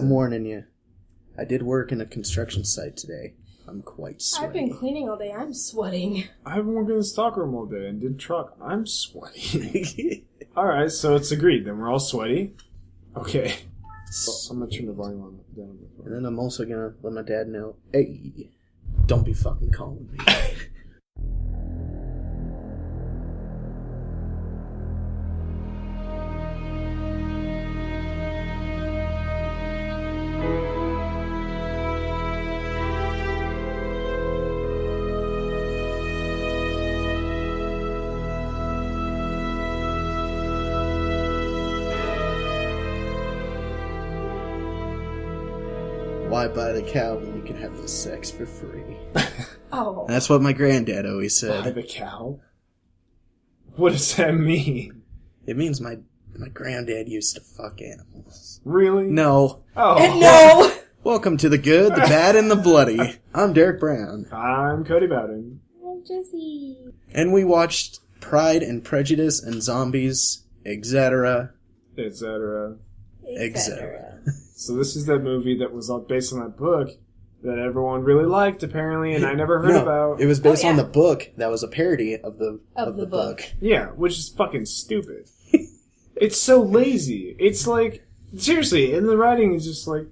I'm warning you. I did work in a construction site today. I'm quite sweaty. I've been cleaning all day. I'm sweating. I've been working in the stockroom all day and did truck. I'm sweaty. Alright, so it's agreed. Then we're all sweaty. Okay. So I'm going to turn the volume on down. And then I'm also going to let my dad know, hey, don't be fucking calling me. Why buy the cow when you can have the sex for free? Oh. That's what my granddad always said. Buy the cow? What does that mean? It means my granddad used to fuck animals. Really? No. Oh. No! Welcome to the good, the bad, and the bloody. I'm Derrick Brown. I'm Cody Bowden. I'm Jessie. And we watched Pride and Prejudice and Zombies, etc. Etc. etc. So this is that movie that was based on that book that everyone really liked, apparently, and I never heard about. It was based on the book that was a parody of the book. Yeah, which is fucking stupid. It's so lazy. It's like, seriously, and the writing is just like,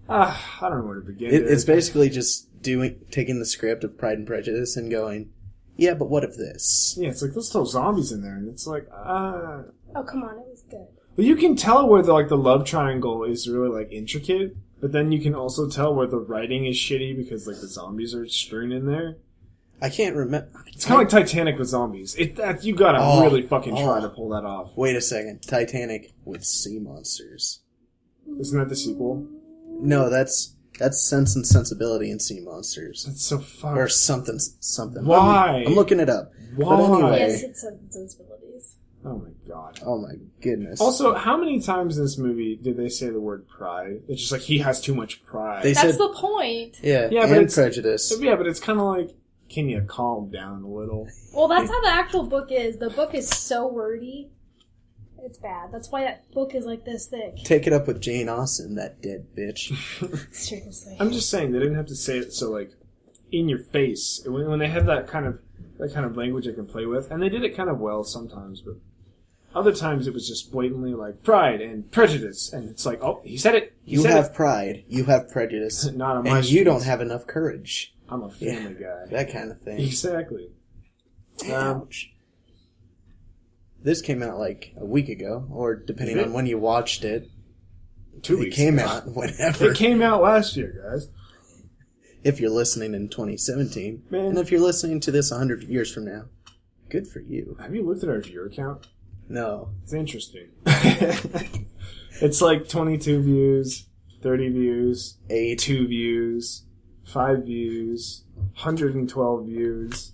I don't know where to begin. It's basically just taking the script of Pride and Prejudice and going, yeah, but what if this? Yeah, it's like, let's throw zombies in there, and it's like, Oh, come on, it was good. But you can tell where the love triangle is really like intricate, but then you can also tell where the writing is shitty because like the zombies are strewn in there. I can't remember. It's kind of like Titanic with zombies. You gotta really fucking try to pull that off. Wait a second, Titanic with sea monsters. Isn't that the sequel? No, that's Sense and Sensibility and Sea Monsters. That's so fucked. Or something. Why? I'm looking it up. Why? But anyway. Yes, it's sensibilities. Oh my god. Oh my goodness. Also, how many times in this movie did they say the word pride? It's just like, he has too much pride. That's the point. Yeah, but and it's Prejudice. Yeah, but it's kind of like, can you calm down a little? Well, that's how the actual book is. The book is so wordy. It's bad. That's why that book is like this thick. Take it up with Jane Austen, that dead bitch. Seriously. I'm just saying, they didn't have to say it so, like, in your face. When they have that kind of language they can play with, and they did it kind of well sometimes, but other times it was just blatantly like, Pride and Prejudice, and it's like, oh, he said it. You have pride. You have prejudice. Not on my and you don't have enough courage. I'm a family guy. That kind of thing. Exactly. Ouch. This came out like a week ago, or depending on when you watched it. 2 weeks It came ago. out whenever. It came out last year, guys. If you're listening in 2017. Man. And if you're listening to this 100 years from now, good for you. Have you looked at our viewer count? No. It's interesting. It's like 22 views, 30 views, 2 views, 5 views, 112 views,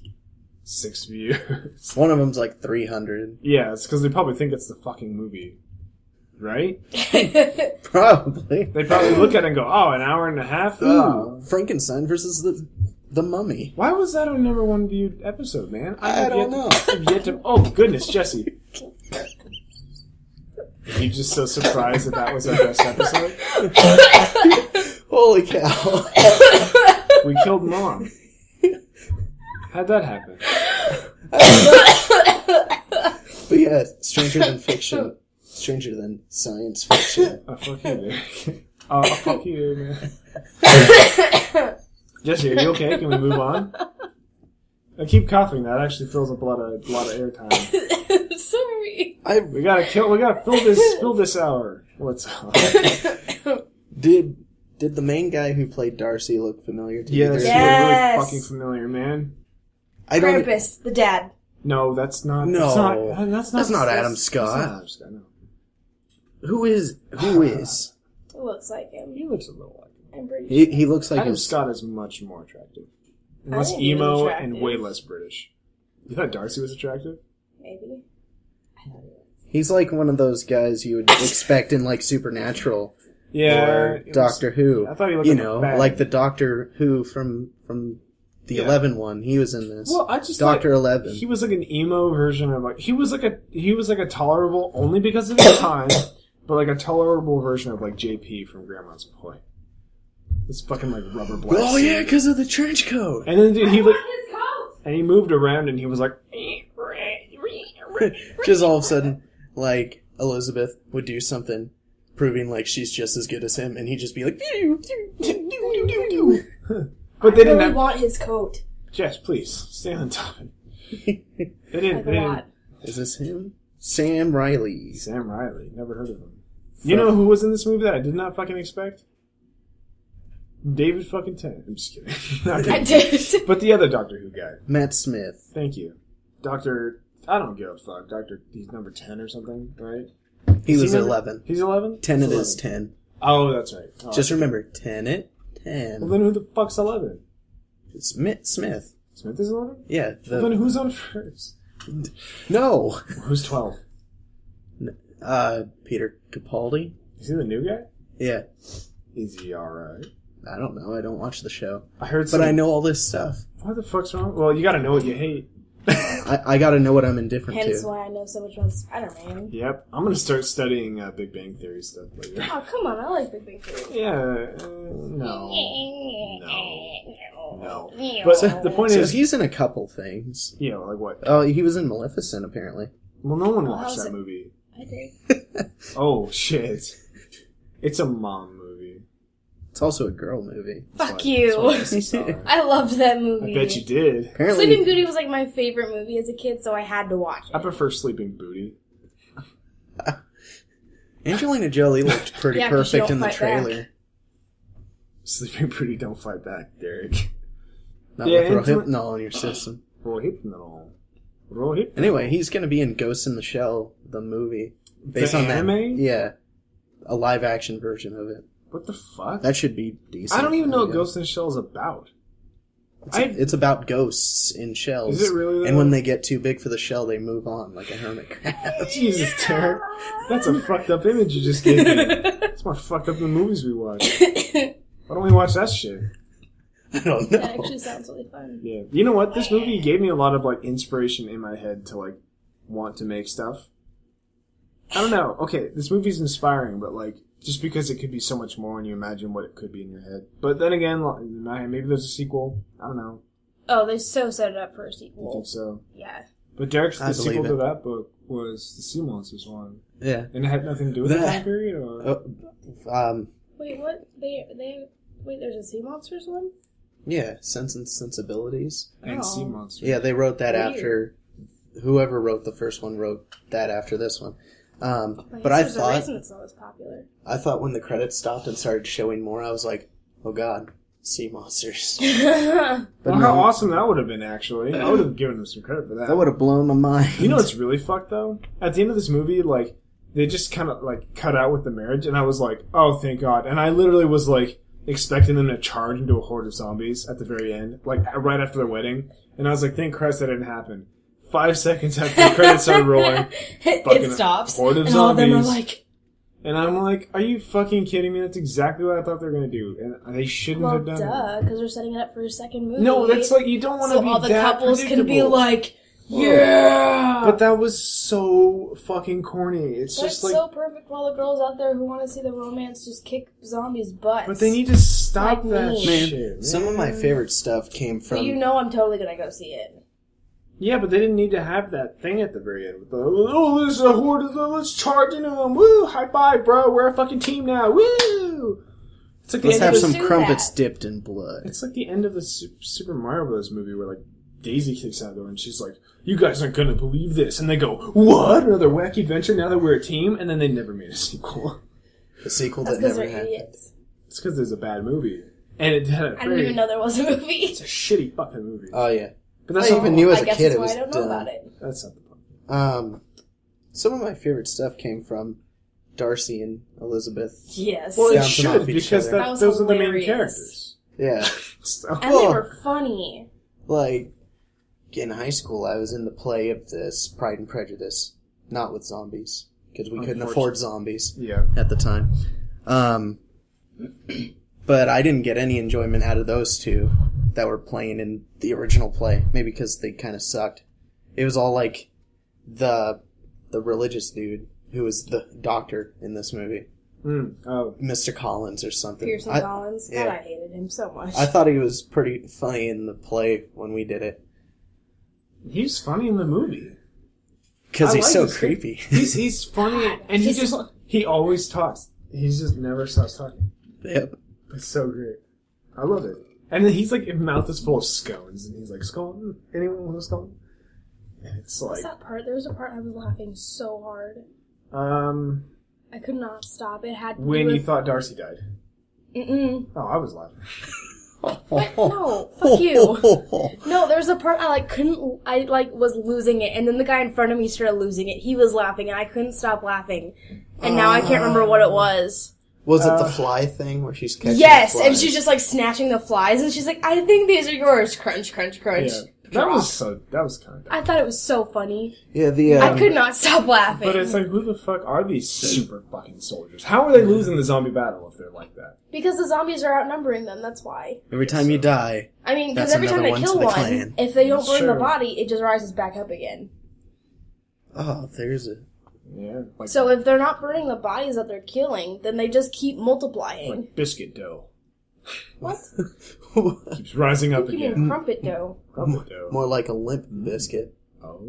6 views. One of them's like 300. Yeah, it's because they probably think it's the fucking movie. Right? Probably. They probably look at it and go, oh, an hour and a half? Oh. Frankenstein versus the Mummy. Why was that our number 1 viewed episode, man? I don't know. I've yet to... Oh, goodness, Jessie. Are you just so surprised that was our best episode? Holy cow. We killed Mom. How'd that happen? But yeah, stranger than fiction. Stranger than science fiction. Oh, fuck you, Derrick. Oh, fuck you, man. Jessie, are you okay? Can we move on? I keep coughing. That actually fills up a lot of airtime. Sorry. We gotta fill this hour. What's up? Did the main guy who played Darcy look familiar to you? Yes, Yes. really fucking familiar, man. Krampus, the dad. No, that's not. No, that's not Adam Scott. That's not Adam Scott. No. Who is? It looks like him. He looks a little like him. I'm pretty sure. He looks like Adam his... Scott is much more attractive, I less think he's emo, attractive. and way less British. You thought Darcy was attractive? Maybe. I thought he was. He's like one of those guys you would expect in like Supernatural. Yeah, Or Doctor Who. I thought he looked you like a know, fag. like the Doctor Who from the 11 one. He was in this. Well, I just Dr. thought 11. He was like an emo version of like he was like a tolerable only because of his time, but like a tolerable version of like JP from Grandma's Boy. This fucking like rubber black. Oh yeah, because of the trench coat. And then dude, he his like, coat. and he moved around and he was like, Just all of a sudden, like Elizabeth would do something, proving like she's just as good as him, and he'd just be like, but they didn't I have. want his coat. Jess, please stay on top. They didn't. They Like a didn't. lot. Is this him? Sam Riley. Sam Riley. Never heard of him. You know who was in this movie that I did not fucking expect? David fucking Tennant. I'm just kidding. Not I David. did. But the other Doctor Who guy. Matt Smith. Thank you. Doctor... I don't give a fuck. Doctor... He's number 10 or something, right? He Is was number- 11. He's 11? Tenet He's is 11. 10. Oh, that's right. Oh, Just okay. remember, Tenet, 10. Well, then who the fuck's 11? Smith. Smith is 11? Yeah. Well, then who's on first? No. Who's 12? Peter Capaldi. Is he the new guy? Yeah. Is he alright? I don't know. I don't watch the show. I heard But some... I know all this stuff. What the fuck's wrong? Well, you gotta know what you hate. I gotta know what I'm indifferent Hence to. why I know so much about Spider-Man. Yep. I'm gonna start studying Big Bang Theory stuff later. Oh, come on. I like Big Bang Theory. Yeah, no. No. But the point So is... he's in a couple things. Yeah, like what? Oh, he was in Maleficent, apparently. Well, no one Oh, watched how's that it? movie. I did. Oh, shit. It's a mom movie. It's also a girl movie. That's Fuck why- you. that's why I just saw it. I loved that movie. I bet you did. Apparently, Sleeping Beauty was like my favorite movie as a kid, so I had to watch I it. prefer Sleeping Booty. Angelina Jolie looked pretty Yeah, 'cause she perfect don't in the fight back. trailer. Sleeping Beauty, don't fight back, Derrick. Not Yeah, with Angela- Rohypnol in your system. Rohypnol. Anyway, he's going to be in Ghost in the Shell, the movie. Based The on anime? that. Yeah. A live action version of it. What the fuck? That should be decent. I don't even know what Yeah. Ghost in the Shell is about. It's about ghosts in shells. Is it really, And though? when they get too big for the shell, they move on like a hermit crab. Jesus, Derrick. That's a fucked up image you just gave me. It's more fucked up than the movies we watch. Why don't we watch that shit? I don't know. That actually sounds really fun. Yeah. You know what? This movie gave me a lot of, like, inspiration in my head to, like, want to make stuff. I don't know. Okay, this movie's inspiring, but, like, just because it could be so much more when you imagine what it could be in your head. But then again, maybe there's a sequel. I don't know. Oh, they so set it up for a I sequel. think so. Yeah. But Derrick's I the sequel believe to it. that book was the Sea Monsters one. Yeah. And it had nothing to do with the That- time period, or? Wait, what? Wait, there's a Sea Monsters one? Yeah, Sense and Sensibilities. And Oh. Sea Monsters. Yeah, they wrote that Weird. after... Whoever wrote the first one wrote that after this one. But guess I there's a thought... reason it's not as popular. I thought when the credits stopped and started showing more, I was like, oh god, sea monsters. Well, But how no, awesome that would have been, actually. I would have given them some credit for that. that would have blown my mind. You know what's really fucked, though? At the end of this movie, like, they just kind of, like, cut out with the marriage, and I was like, oh, thank God. And I literally was, like, expecting them to charge into a horde of zombies at the very end, like, right after their wedding. And I was like, thank Christ that didn't happen. 5 seconds after the credits started rolling, fucking it stops. horde of and all of them are zombies. like, and I'm like, are you fucking kidding me? That's exactly what I thought they were going to do. And they shouldn't well, have done duh, because they're setting it up for a second movie. No, that's like, you don't want to so be all the that couples can be predictable. like, yeah! But that was so fucking corny. It's That's just like... so perfect for all the girls out there who want to see the romance just kick zombies' butts. But they need to stop Like that me. shit. Man, some of my favorite stuff came But from... you know I'm totally gonna go see it. Yeah, but they didn't need to have that thing at the very end. With the, oh, there's a horde of them. Let's charge into them. Woo! High five, bro. We're a fucking team now. Woo! It's like the Let's end have of some the, do crumpets that. dipped in blood. It's like the end of the Super Mario Bros. Movie where like Daisy kicks out though, and she's like, "You guys aren't gonna believe this," and they go, "What? Another wacky adventure? Now that we're a team?" And then they never made a sequel. The sequel That's that because never they're happened. idiots. It's because there's a bad movie, and it had a I didn't even know there was a movie. It's a shitty fucking movie. Oh yeah. But that's I not even the knew point. as I a guess kid that's it why was I don't know dumb. about it. That's not the point. Some of my favorite stuff came from Darcy and Elizabeth. Yes. Well, it Bouncing off should each because other. That was those are the main hilarious. characters. Yeah. So, and they Well, were funny. like, in high school, I was in the play of this Pride and Prejudice. Not with zombies. Because we couldn't afford zombies yeah. at the time. But I didn't get any enjoyment out of those two that were playing in the original play. Maybe because they kind of sucked. It was all like the religious dude who was the doctor in this movie. Oh. Mr. Collins or something. Pearson Collins? God, I hated him so much. I thought he was pretty funny in the play when we did it. He's funny in the movie. Because he's so creepy. He's funny, and he always talks. He just never stops talking. Yep. It's so great. I love it. And then he's like, his mouth is full of scones, and he's like, scone? Anyone want a scone? And it's like... What's that part? There was a part I was laughing so hard. I could not stop. It had to when you thought Darcy died. Mm-mm. Oh, I was laughing. What? No, fuck you. No, there was a part I couldn't. I was losing it, and then the guy in front of me started losing it. He was laughing, and I couldn't stop laughing. And now I can't remember what it was. Was it the fly thing where she's catching Yes, the flies? and she's just snatching the flies, and she's like, "I think these are yours." Crunch, crunch, crunch. Yeah. That was kind of... I thought it was so funny. Yeah, I could not stop laughing. But it's like, who the fuck are these super fucking soldiers? How are they losing the zombie battle if they're like that? Because the zombies are outnumbering them, that's why. Every time you die... I mean, because every time they kill one, clan. if they don't burn the true. body, it just rises back up again. Oh, there's a... Yeah. So if they're not burning the bodies that they're killing, then they just keep multiplying. Like biscuit dough. What? Keeps rising up You again. mean crumpet dough. Crumpet dough. More like a limp biscuit. Oh.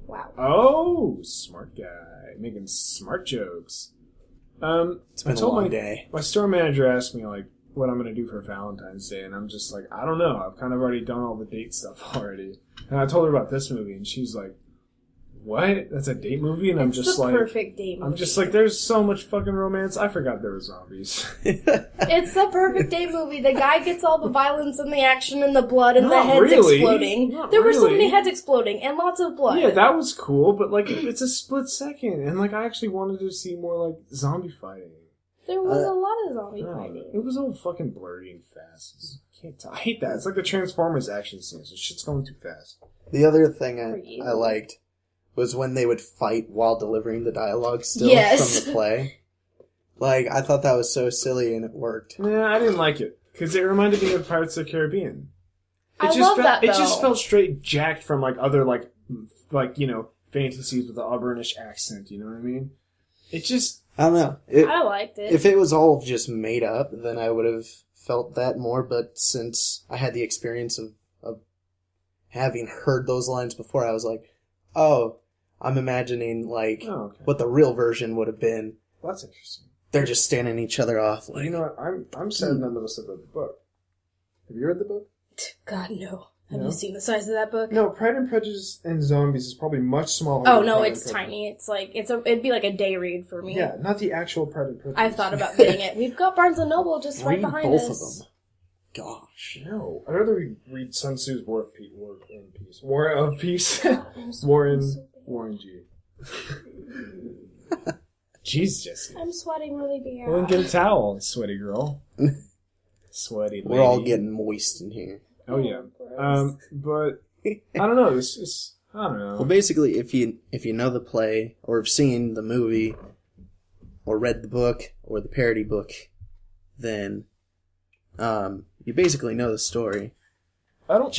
Wow. Oh, smart guy. Making smart jokes. It's been a long day. My store manager asked me, what I'm going to do for Valentine's Day, and I'm just like, I don't know. I've kind of already done all the date stuff already. And I told her about this movie, and she's like, what? That's a date movie? And I'm just like... perfect date movie. I'm just like, there's so much fucking romance. I forgot there were zombies. It's the perfect date movie. The guy gets all the violence and the action and the blood and the Not heads really. exploding. Not There were so really. many heads exploding and lots of blood. Yeah, that was cool, but it's a split second. And I actually wanted to see more zombie fighting. There was a lot of zombie fighting. It was all fucking blurry and fast. I hate that. It's like the Transformers action scenes. The shit's going too fast. The other thing I liked was when they would fight while delivering the dialogue still from the play. I thought that was so silly and it worked. Nah, I didn't like it. Because it reminded me of Pirates of the Caribbean. I love that, It just felt straight jacked from other fantasies with the Auburnish accent, you know what I mean? It just... I don't know. I liked it. If it was all just made up, then I would have felt that more, but since I had the experience of having heard those lines before, I was like, oh, I'm imagining what the real version would have been. Well, that's interesting. They're just standing each other off. You know what? I'm sad none of us have read the book. Have you read the book? God, no. Have you seen the size of that book? No, Pride and Prejudice and Zombies is probably much smaller. Oh, than no, Pride it's and Prejudice. tiny. It'd be like a day read for me. Yeah, not the actual Pride and Prejudice. I've thought about getting it. We've got Barnes & Noble just right behind both us. of them. Gosh. No, I'd rather read Sun Tzu's War of Peace. War of Peace. Warren G. Jeez, Jessie. I'm sweating really bad. Well, then get a towel, sweaty girl. Sweaty lady. We're all getting moist in here. Oh, yeah. But, I don't know. It's I don't know. Well, basically, if you know the play, or have seen the movie, or read the book, or the parody book, then you basically know the story. I don't...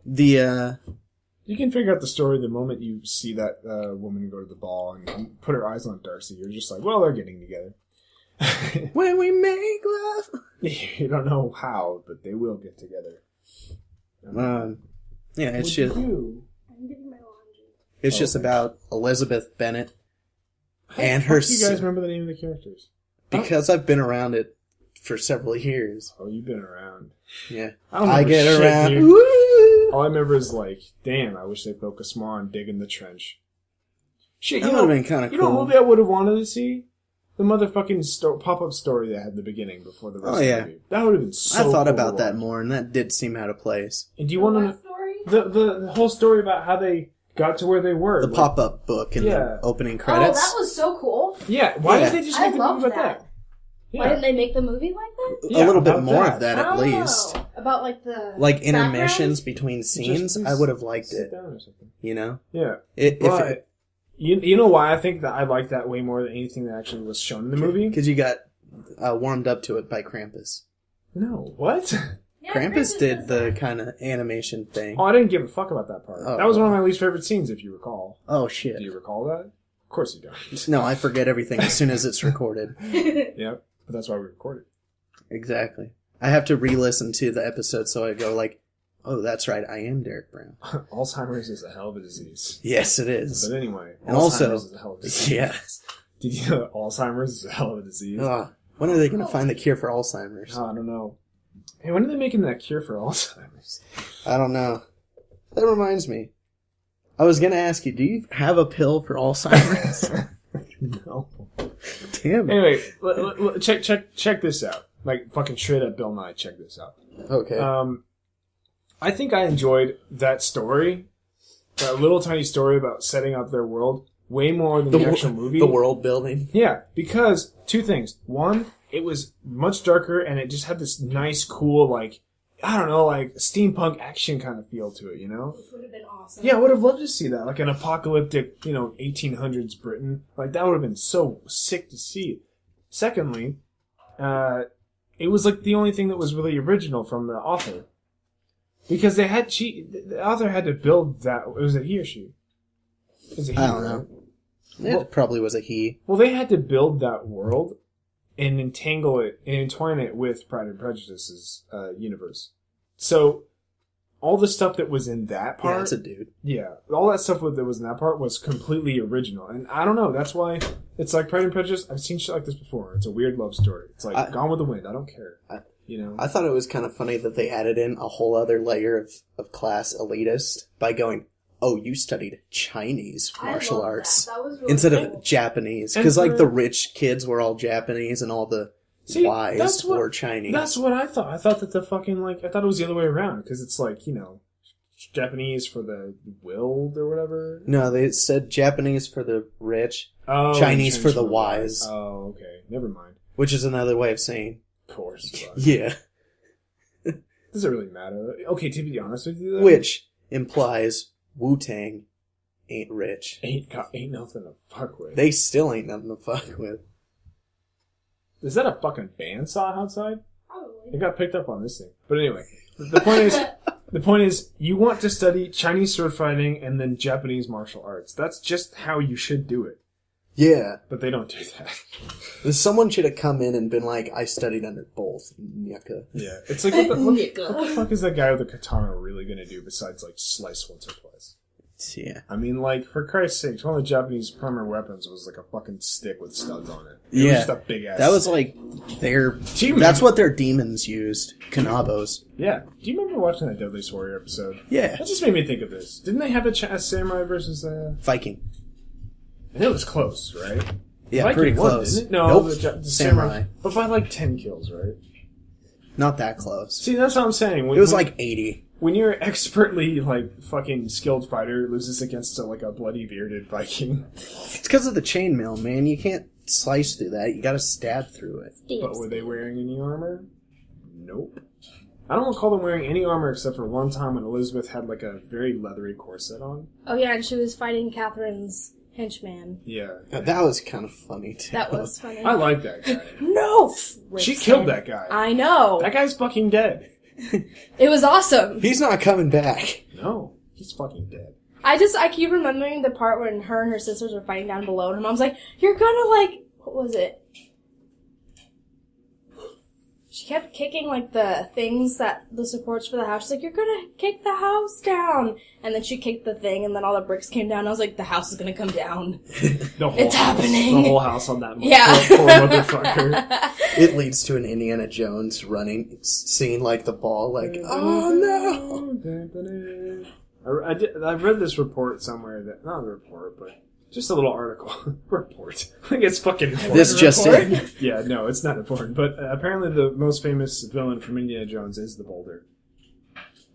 yeah. You can figure out the story the moment you see that woman go to the ball and put her eyes on Darcy. You're just like, well, they're getting together. When we make love. You don't know how, but they will get together. Yeah, it's just... I'm getting my laundry. It's just about Elizabeth Bennet and How her... do you guys remember the name of the characters? Because I've been around it for several years. Oh, you've been around. Yeah. I don't remember get shit, around. dude. Woo! All I remember is damn, I wish they focused more on digging the trench. Shit, That would have been kind of You know cool. what movie I would have wanted to see? The motherfucking pop-up story they had at the beginning before the rest of the movie. That would have been so I thought cool about to that watch. more, and that did seem out of place. And do you want to know the whole story about how they got to where they were? The pop-up book and the opening Oh, credits. that was so cool. Yeah, why Yeah. did they just I make a movie loved about that. that? Why didn't they make the movie like that? Yeah, a little bit about more that. of that, at least. About the Intermissions background? between Just scenes, I would have liked sit it. down or something. You know? Yeah. If you know why I think that I like that way more than anything that actually was shown in the movie? Because you got warmed up to it by Krampus. No. What? Yeah, Krampus did the kind of animation thing. Oh, I didn't give a fuck about that part. Oh. That was one of my least favorite scenes, if you recall. Oh, shit. Do you recall that? Of course you don't. No, I forget everything as soon as it's recorded. Yep, but that's why we record it. Exactly. I have to re-listen to the episode so I go like, oh, that's right, I am Derrick Brown. Alzheimer's is a hell of a disease. Yes, it is. But anyway, And Alzheimer's also, is a hell of a disease. yeah. Did you know that Alzheimer's is a hell of a disease? When are they going to find the cure for Alzheimer's? I don't know. Hey, when are they making that cure for Alzheimer's? I don't know. That reminds me. I was going to ask you, do you have a pill for Alzheimer's? No. Damn it. Anyway, check this out. Like, fucking straight up Bill Nye, check this out. Okay. I think I enjoyed that story, that little tiny story about setting up their world, way more than the actual movie. The world building. Yeah, because two things. One, it was much darker, and it just had this nice, cool, like, I don't know, like, steampunk action kind of feel to it, you know? Which would have been awesome. Yeah, I would have loved to see that. Like an apocalyptic, 1800s Britain. Like, that would have been so sick to see. Secondly, it was like the only thing that was really original from the author. Because the author had to build that. Was it he or she? Is it he? I don't know. It probably was a he. Well, they had to build that world and entwine it with Pride and Prejudice's universe. So, all the stuff that was in that part... Yeah, it's a dude. Yeah, all that stuff that was in that part was completely original. And I don't know, that's why it's like Pride and Prejudice. I've seen shit like this before. It's a weird love story. It's like Gone with the Wind. I don't care. I thought it was kind of funny that they added in a whole other layer of class elitist by going, oh, you studied Chinese martial arts That was really instead cool. of Japanese. Because, the rich kids were all Japanese and all the wise were Chinese. That's what I thought. I thought that I thought it was the other way around. Because it's like, Japanese for the willed or whatever. No, they said Japanese for the rich, Chinese for the wise. Oh, okay. Never mind. Which is another way of saying... Of course. Yeah. Does it really matter? Okay, to be honest with you, though. Which implies Wu-Tang ain't rich. Ain't nothing to fuck with. They still ain't nothing to fuck with. Is that a fucking bandsaw outside? Probably. It got picked up on this thing. But anyway, the point is, you want to study Chinese sword fighting and then Japanese martial arts. That's just how you should do it. Yeah. But they don't do that. Someone should have come in and been like, I studied under both. Nyaka. Yeah. It's like, what the fuck is that guy with the katana really going to do besides, slice once or twice? Yeah. I mean, for Christ's sake, one of the Japanese primary weapons was a fucking stick with studs on it. It was just a big ass. That was that's what their demons used. Kanabos. Yeah. Do you remember watching that Deadly Warrior episode? Yeah. That just made me think of this. Didn't they have a samurai versus Viking? And it was close, right? Yeah, Viking pretty won, close. didn't it? No, Nope. the Samurai. But by 10 kills, right? Not that close. See, that's what I'm saying. It was 80. When you're expertly, fucking skilled fighter loses against a bloody bearded Viking. It's because of the chainmail, man. You can't slice through that. You gotta stab through it. But were they wearing any armor? Nope. I don't recall them wearing any armor except for one time when Elizabeth had a very leathery corset on. Oh yeah, and she was fighting Catherine's henchman. Yeah. That was kind of funny, too. That was funny. I like that guy. No! She killed that guy. I know. That guy's fucking dead. It was awesome. He's not coming back. No, he's fucking dead. I keep remembering the part when her and her sisters were fighting down below, and her mom's like, you're gonna what was it? She kept kicking, the things the supports for the house. She's like, you're gonna kick the house down! And then she kicked the thing, and then all the bricks came down. I was like, the house is gonna come down. It's happening! The whole house on that poor motherfucker. It leads to an Indiana Jones running, seeing, the ball, oh no! I've read this report somewhere not a report, but just a little article. Report. It's fucking important. This just in? Yeah, no, it's not important. But apparently the most famous villain from Indiana Jones is the Boulder.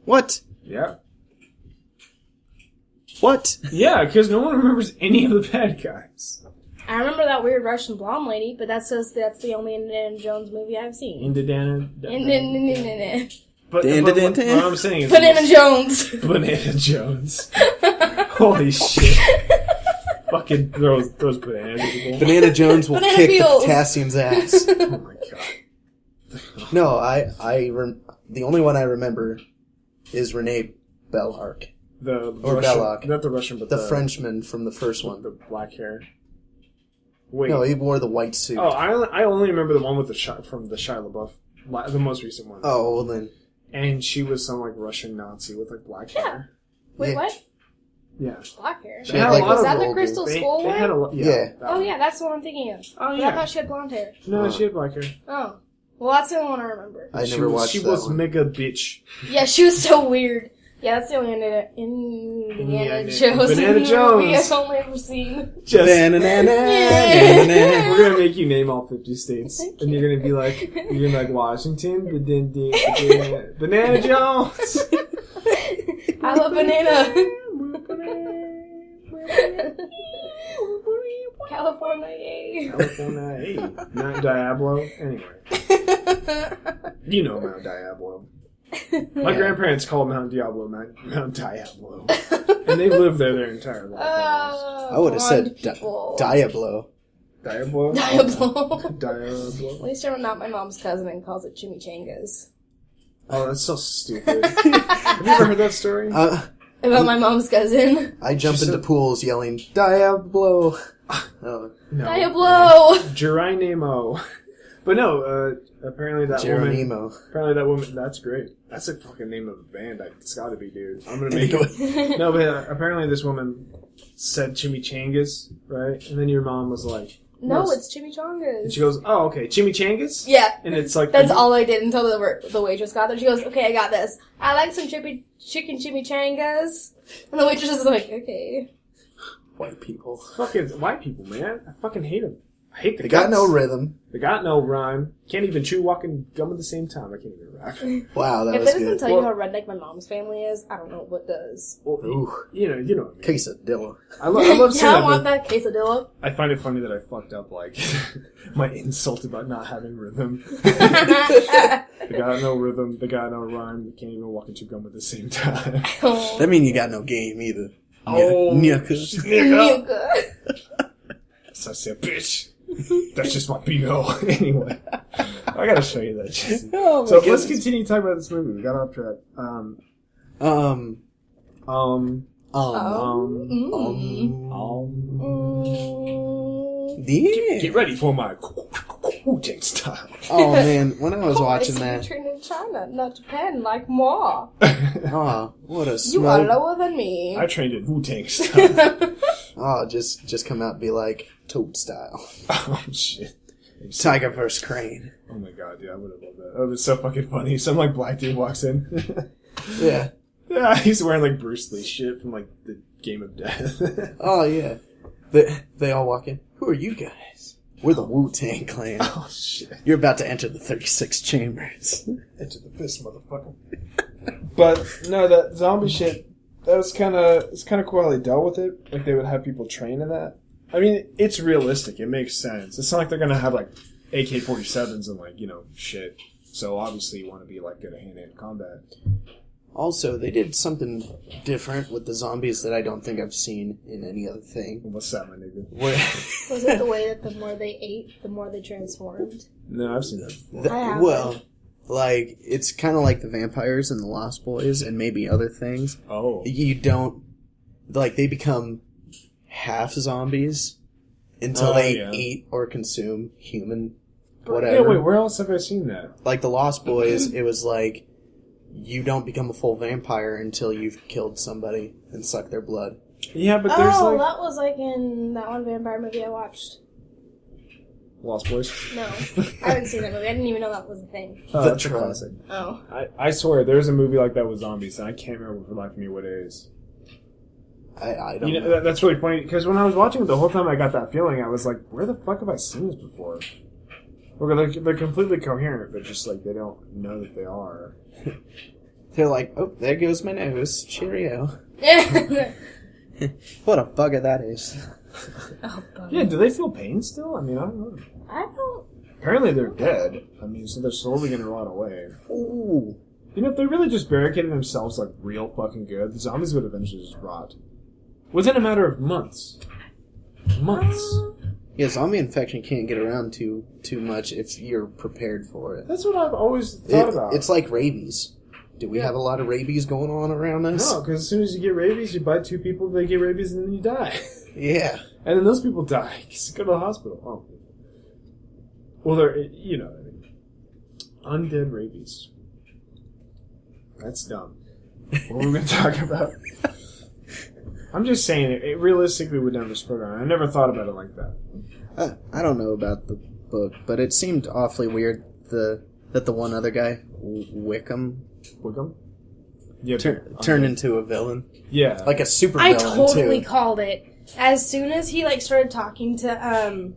What? Yeah. What? Yeah, because no one remembers any of the bad guys. I remember that weird Russian blonde lady, but that's the only Indiana Jones movie I've seen. Indiana. But what I'm saying is... Banana Jones! Banana Jones. Holy shit. Fucking throws bananas at people. Banana Jones will Banana kick peels. the potassium's ass. Oh my god. No, the only one I remember is Renee Bellark. Or Belloc. Not the Russian, but The Frenchman from the first one. The black hair. Wait. No, he wore the white suit. Oh, I only remember the one with from the Shia LaBeouf, the most recent one. Oh, well then. And she was some like Russian Nazi with like black hair. Wait, Yeah. what? Yeah. Black hair. She had, like, Was a that the roll, Crystal They Skull one? had a Yeah. that Oh one. yeah, that's the one I'm thinking of. Oh But yeah. I thought she had blonde hair. No, she had black hair. Oh. Well, that's the only one I remember. I She never was, watched She that was one. mega bitch. Yeah, she was so weird. Yeah, that's the only Indiana Jones Banana movie Jones. I've only ever seen. Just, Banana. we're gonna make you name all 50 states, and you're gonna be like Washington, but then Banana Jones. I love banana. California. California, hey. Mount Diablo. Anyway, you know Mount Diablo. My grandparents called Mount Diablo Mount Diablo, and they lived there their entire life. I would have said Diablo. Diablo. Diablo. Diablo. At least I'm not my mom's cousin and calls it chimichangas. Oh, that's so stupid. Have you ever heard that story? About my mom's cousin. I jump into pools yelling, Diablo. Oh, No. Diablo! Geronimo. But no, apparently that Geronimo. woman, that's great. That's a fucking name of a band. It's gotta be, dude. I'm gonna make it. No, but apparently this woman said chimichangas, right? And then your mom was like, No, it's chimichangas. and she goes, oh, okay, chimichangas? Yeah. And it's like, That's all I did until the waitress got there. She goes, okay, I got this. I like some chicken chimichangas. And the waitress is like, okay. White people. Fucking white people, man. I fucking hate them. I hate the They guts. got no rhythm. They got no rhyme. Can't even chew, walk, and gum at the same time. I can't even rap. Wow, that If was that doesn't good. tell you how redneck my mom's family is, I don't know what does. Well, Ooh. you know what I mean. Quesadilla. I love saying Yeah, I that, want but that quesadilla. I find it funny that I fucked up, like, my insult about not having rhythm. They got no rhythm, they got no rhyme, they can't even walk and chew gum at the same time. That mean you got no game either. Oh, Nyaka. So I said, bitch. That's just my B.O. Anyway. I gotta show you that shit. Oh, So let's continue talking about this movie. We got off track. Yeah. Get ready for my Wu-Tang style. Oh man, when I was watching I that, trained in China, not Japan, like more. oh, what a You are smug. lower than me. I trained in Wu-Tang style. Oh, just come out and be like Toad style. Oh shit. Tiger vs. Crane. Oh my god, dude, I would have loved that. That would be so fucking funny. Some like black dude walks in. Yeah. Yeah, he's wearing like Bruce Lee shit from like the Game of Death. Oh yeah. They all walk in. Who are you guys? We're the Wu-Tang Clan. Oh shit. You're about to enter the 36 chambers. Into the fist, motherfucker. But no, that zombie shit, that was it's kinda cool how they dealt with it. Like they would have people train in that. I mean, it's realistic, it makes sense. It's not like they're gonna have like AK-47s and like, shit. So obviously you wanna be like good at hand-to-hand combat. Also, they did something different with the zombies that I don't think I've seen in any other thing. What's that, my nigga? Where, Was it the way that the more they ate, the more they transformed? No, I've seen that before. I haven't. well, like, it's kind of like the vampires and the Lost Boys and maybe other things. Oh. You don't, like, they become half zombies until they eat or consume human whatever. Yeah, wait, where else have I seen that? Like the Lost Boys, it was like, you don't become a full vampire until you've killed somebody and sucked their blood. Yeah, but there's Oh, like... that was like in that one vampire movie I watched. Lost Boys? No, I haven't seen that movie. I didn't even know that was a thing. Oh, The that's a Tron. classic. Oh. I swear, there's a movie like that with zombies, and I can't remember for the life of me what it is. I don't know. That's really funny, because when I was watching it the whole time I got that feeling, I was like, where the fuck have I seen this before? Or they're completely coherent, but just like, they don't know that they are. They're like, oh, there goes my nose. Cheerio. What a bugger that is. Oh, bugger. Yeah, do they feel pain still? I mean, I don't know. I don't. Apparently they're dead. I mean, so they're slowly gonna rot away. Ooh. If they really just barricaded themselves like real fucking good, the zombies would eventually just rot. Within a matter of months. Months. Yeah, zombie infection can't get around too much if you're prepared for it. That's what I've always thought about. It's like rabies. Do we have a lot of rabies going on around us? No, because as soon as you get rabies, you bite two people, they get rabies, and then you die. Yeah. And then those people die because they go to the hospital. Oh. Well, they're, you know what I mean. Undead rabies. That's dumb. What are we going to talk about? I'm just saying, it realistically would never spread around. I never thought about it like that. I don't know about the book, but it seemed awfully weird that the one other guy, Wickham, Yeah, turned into a villain. Yeah. Like a super I villain, totally too. called it. As soon as he started talking to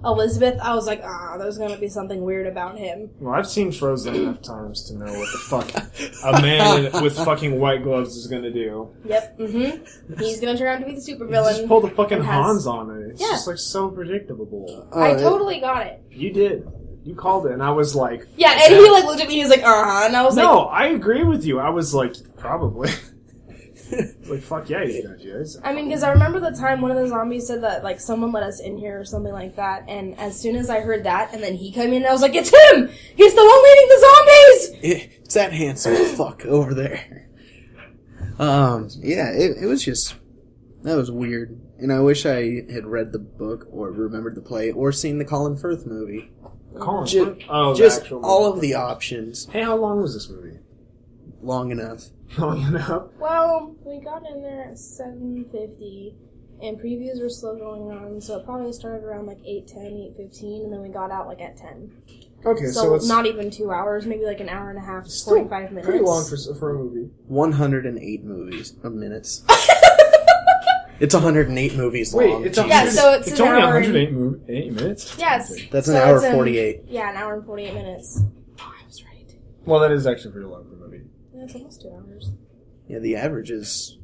Elizabeth, I was like, there's gonna be something weird about him. Well, I've seen Frozen enough times to know what the fuck a man with fucking white gloves is gonna do. Yep. He's gonna turn out to be the supervillain. Just pull the fucking Hans on it. It's Yeah. just like so predictable. I totally got it. You did. You called it, and I was like... Yeah, and he looked at me, he was like, and I was No, like... I agree with you. I was like, probably. Like, fuck yeah, he's gonna do it. I mean, because I remember the time one of the zombies said that, someone let us in here or something like that, and as soon as I heard that, and then he came in, I was like, it's him! He's the one leading the zombies! It's that handsome fuck over there. Yeah, it was just... That was weird. And I wish I had read the book, or remembered the play, or seen the Colin Firth movie. Colin Just, Firth? Oh, the just actual all movie. of the options. Hey, how long was this movie? Long enough. Long enough? Well, we got in there at 7:50, and previews were still going on, so it probably started around 8:10, 8:15, and then we got out at 10. Okay, So it's not even 2 hours, maybe an hour and a half, still 45 minutes. pretty long for a movie. 108 minutes. It's 108 movies Wait, long. it's, Yeah, so it's it's an only hour 108 minutes? Yes. That's an so hour it's 48. Yeah, an hour and 48 minutes. Oh, I was right. Well, that is actually pretty long for a movie. Yeah, it's almost 2 hours. Yeah, the average is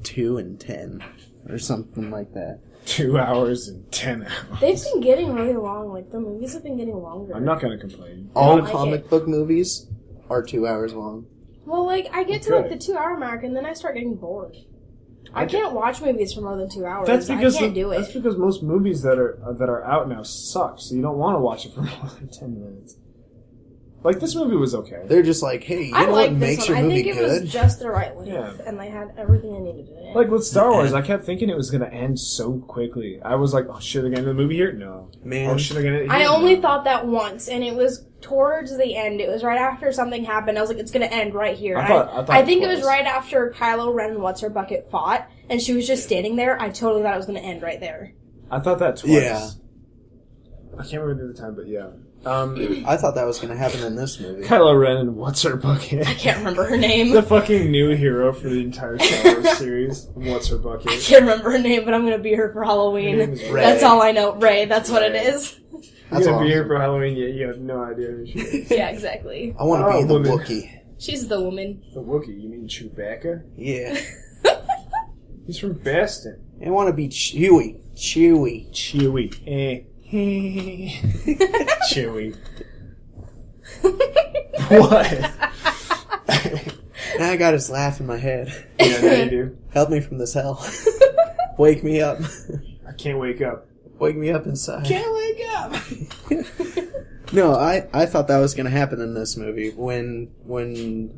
2 and 10 or something like that. 2 hours and 10 hours. They've been getting really long. The movies have been getting longer. I'm not going to complain. All like comic book movies are 2 hours long. Well, I get to Okay. the 2 hour mark, and then I start getting bored. I can't watch movies for more than 2 hours. That's because I can't do it. That's because most movies that are out now suck, so you don't want to watch it for more than 10 minutes. This movie was okay. They're just like, hey, you I know what like this makes one. your I movie think it good? was just the right length, Yeah. and they had everything they needed in it. With Star Wars, I kept thinking it was going to end so quickly. I was like, oh shit, they're going to end the movie here? No. Man. Oh shit, they're going to I only thought that once, and it was towards the end. It was right after something happened. I was like, it's going to end right here. I think it was twice. right after Kylo Ren and What's-Her-Bucket fought, and she was just standing there. I totally thought it was going to end right there. I thought that twice. Yeah. I can't remember the time, but yeah. I thought that was going to happen in this movie. Kylo Ren and What's Her Bucket? I can't remember her name. The fucking new hero for the entire Star Wars series. What's Her I Bucket? can't remember her name, but I'm going to be her for Halloween. Her name is Ray. That's all I know. Ray, that's what it Ray. is. You're That's going to be here awesome. for Halloween, yet you have no idea who she is. Yeah, exactly. I want to be the woman. Wookiee. She's the woman. The Wookiee, you mean Chewbacca? Yeah. He's from Boston. I want to be Chewie. Chewie. Chewie. Chewie. What? Now I got his laugh in my head. Yeah, now you do. Help me from this hell. Wake me up. I can't wake up. Wake me up inside. Can't wake up! No, I thought that was going to happen in this movie when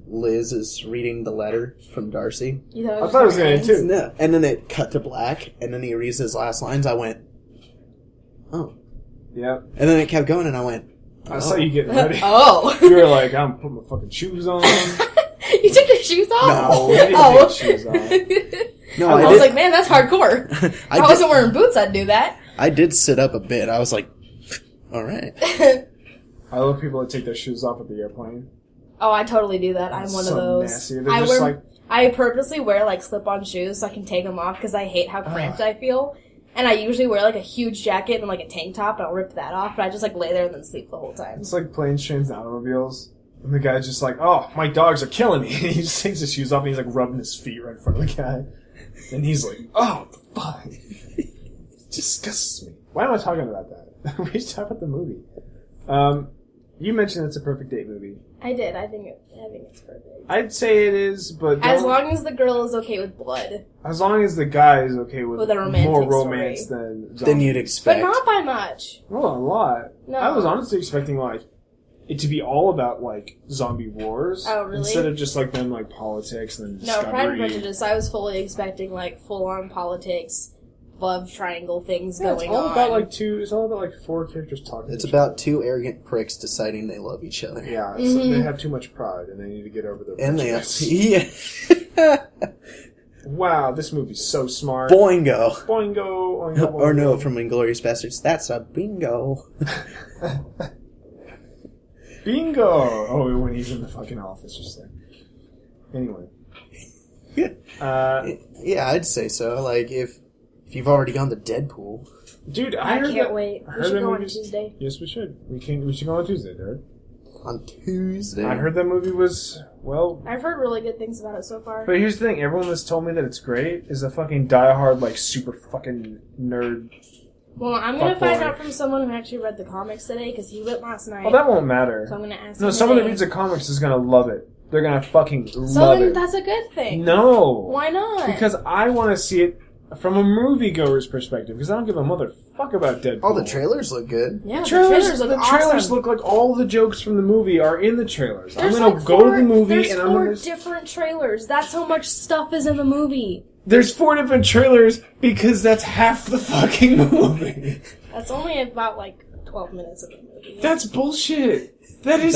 Liz is reading the letter from Darcy. You I thought it was going to too. No, and then it cut to black, and then he reads his last lines. I went, oh. Yeah. And then it kept going, and I went, I saw you getting ready. Oh. You were like, I'm putting my fucking shoes on. You took your shoes off? No, I didn't Oh. take shoes off. no, I I was did. like, man, that's hardcore. If I wasn't wearing boots, I'd do that. I did sit up a bit. I was like, all right. I love people that take their shoes off at the airplane. Oh, I totally do that. I'm That's one so of those. nasty. They're just I purposely wear slip-on shoes so I can take them off because I hate how cramped I feel. And I usually wear a huge jacket and a tank top, and I'll rip that off. But I just lay there and then sleep the whole time. It's like planes, trains, and automobiles. And the guy's just like, oh, my dogs are killing me. And he just takes his shoes off and he's rubbing his feet right in front of the guy. And he's like, oh, what the fuck? It disgusts me. Why am I talking about that? We should talk about the movie. You mentioned it's a perfect date movie. I did. I think it's perfect. I'd say it is, but As long as the girl is okay with blood. as long as the guy is okay with a romantic more romance story. than zombies. Then you'd But expect. not by much. Well, a lot. No. I was honestly expecting it to be all about zombie wars. Oh, really? Instead of just politics and No, Pride and discovery. Prejudice, I was fully expecting full-on politics, love triangle things Yeah, going it's all on. about it's all about like 4 characters talking. It's to each about other. 2 arrogant pricks deciding they love each other. Yeah, so they have too much pride and they need to get over their And they prejudice. yeah. Wow, this movie's so smart. Boingo. Boingo, oingo, Or no, boingo. from Inglourious Bastards. That's a bingo. Bingo! Oh, when he's in the fucking office just there. Anyway. Yeah, I'd say so. Like, if you've already gone to Deadpool. Dude, I heard can't that, wait. I We heard should that go on movie's- Tuesday. Yes, we should. We should go on Tuesday, Derrick. On Tuesday. I heard that movie was, well... I've heard really good things about it so far. But here's the thing, everyone that's told me that it's great is a fucking diehard, like, super fucking nerd. Well, I'm gonna Fuck find boy. out from someone who actually read the comics today, because he went last night. Well, that won't matter. So I'm gonna ask No, him someone that today. reads the comics is gonna love it. They're gonna fucking So love then it. that's a good thing. No. Why not? Because I want to see it from a moviegoer's perspective, because I don't give a motherfuck about Deadpool. Oh, the trailers look good. yeah, The trailers look the awesome. trailers look like all the jokes from the movie are in the trailers. There's I'm gonna like go four, to the movie there's and I'm four gonna... different trailers. That's how much stuff is in the movie. There's 4 different trailers because that's half the fucking movie. That's only about like 12 minutes of the movie. That's bullshit. That is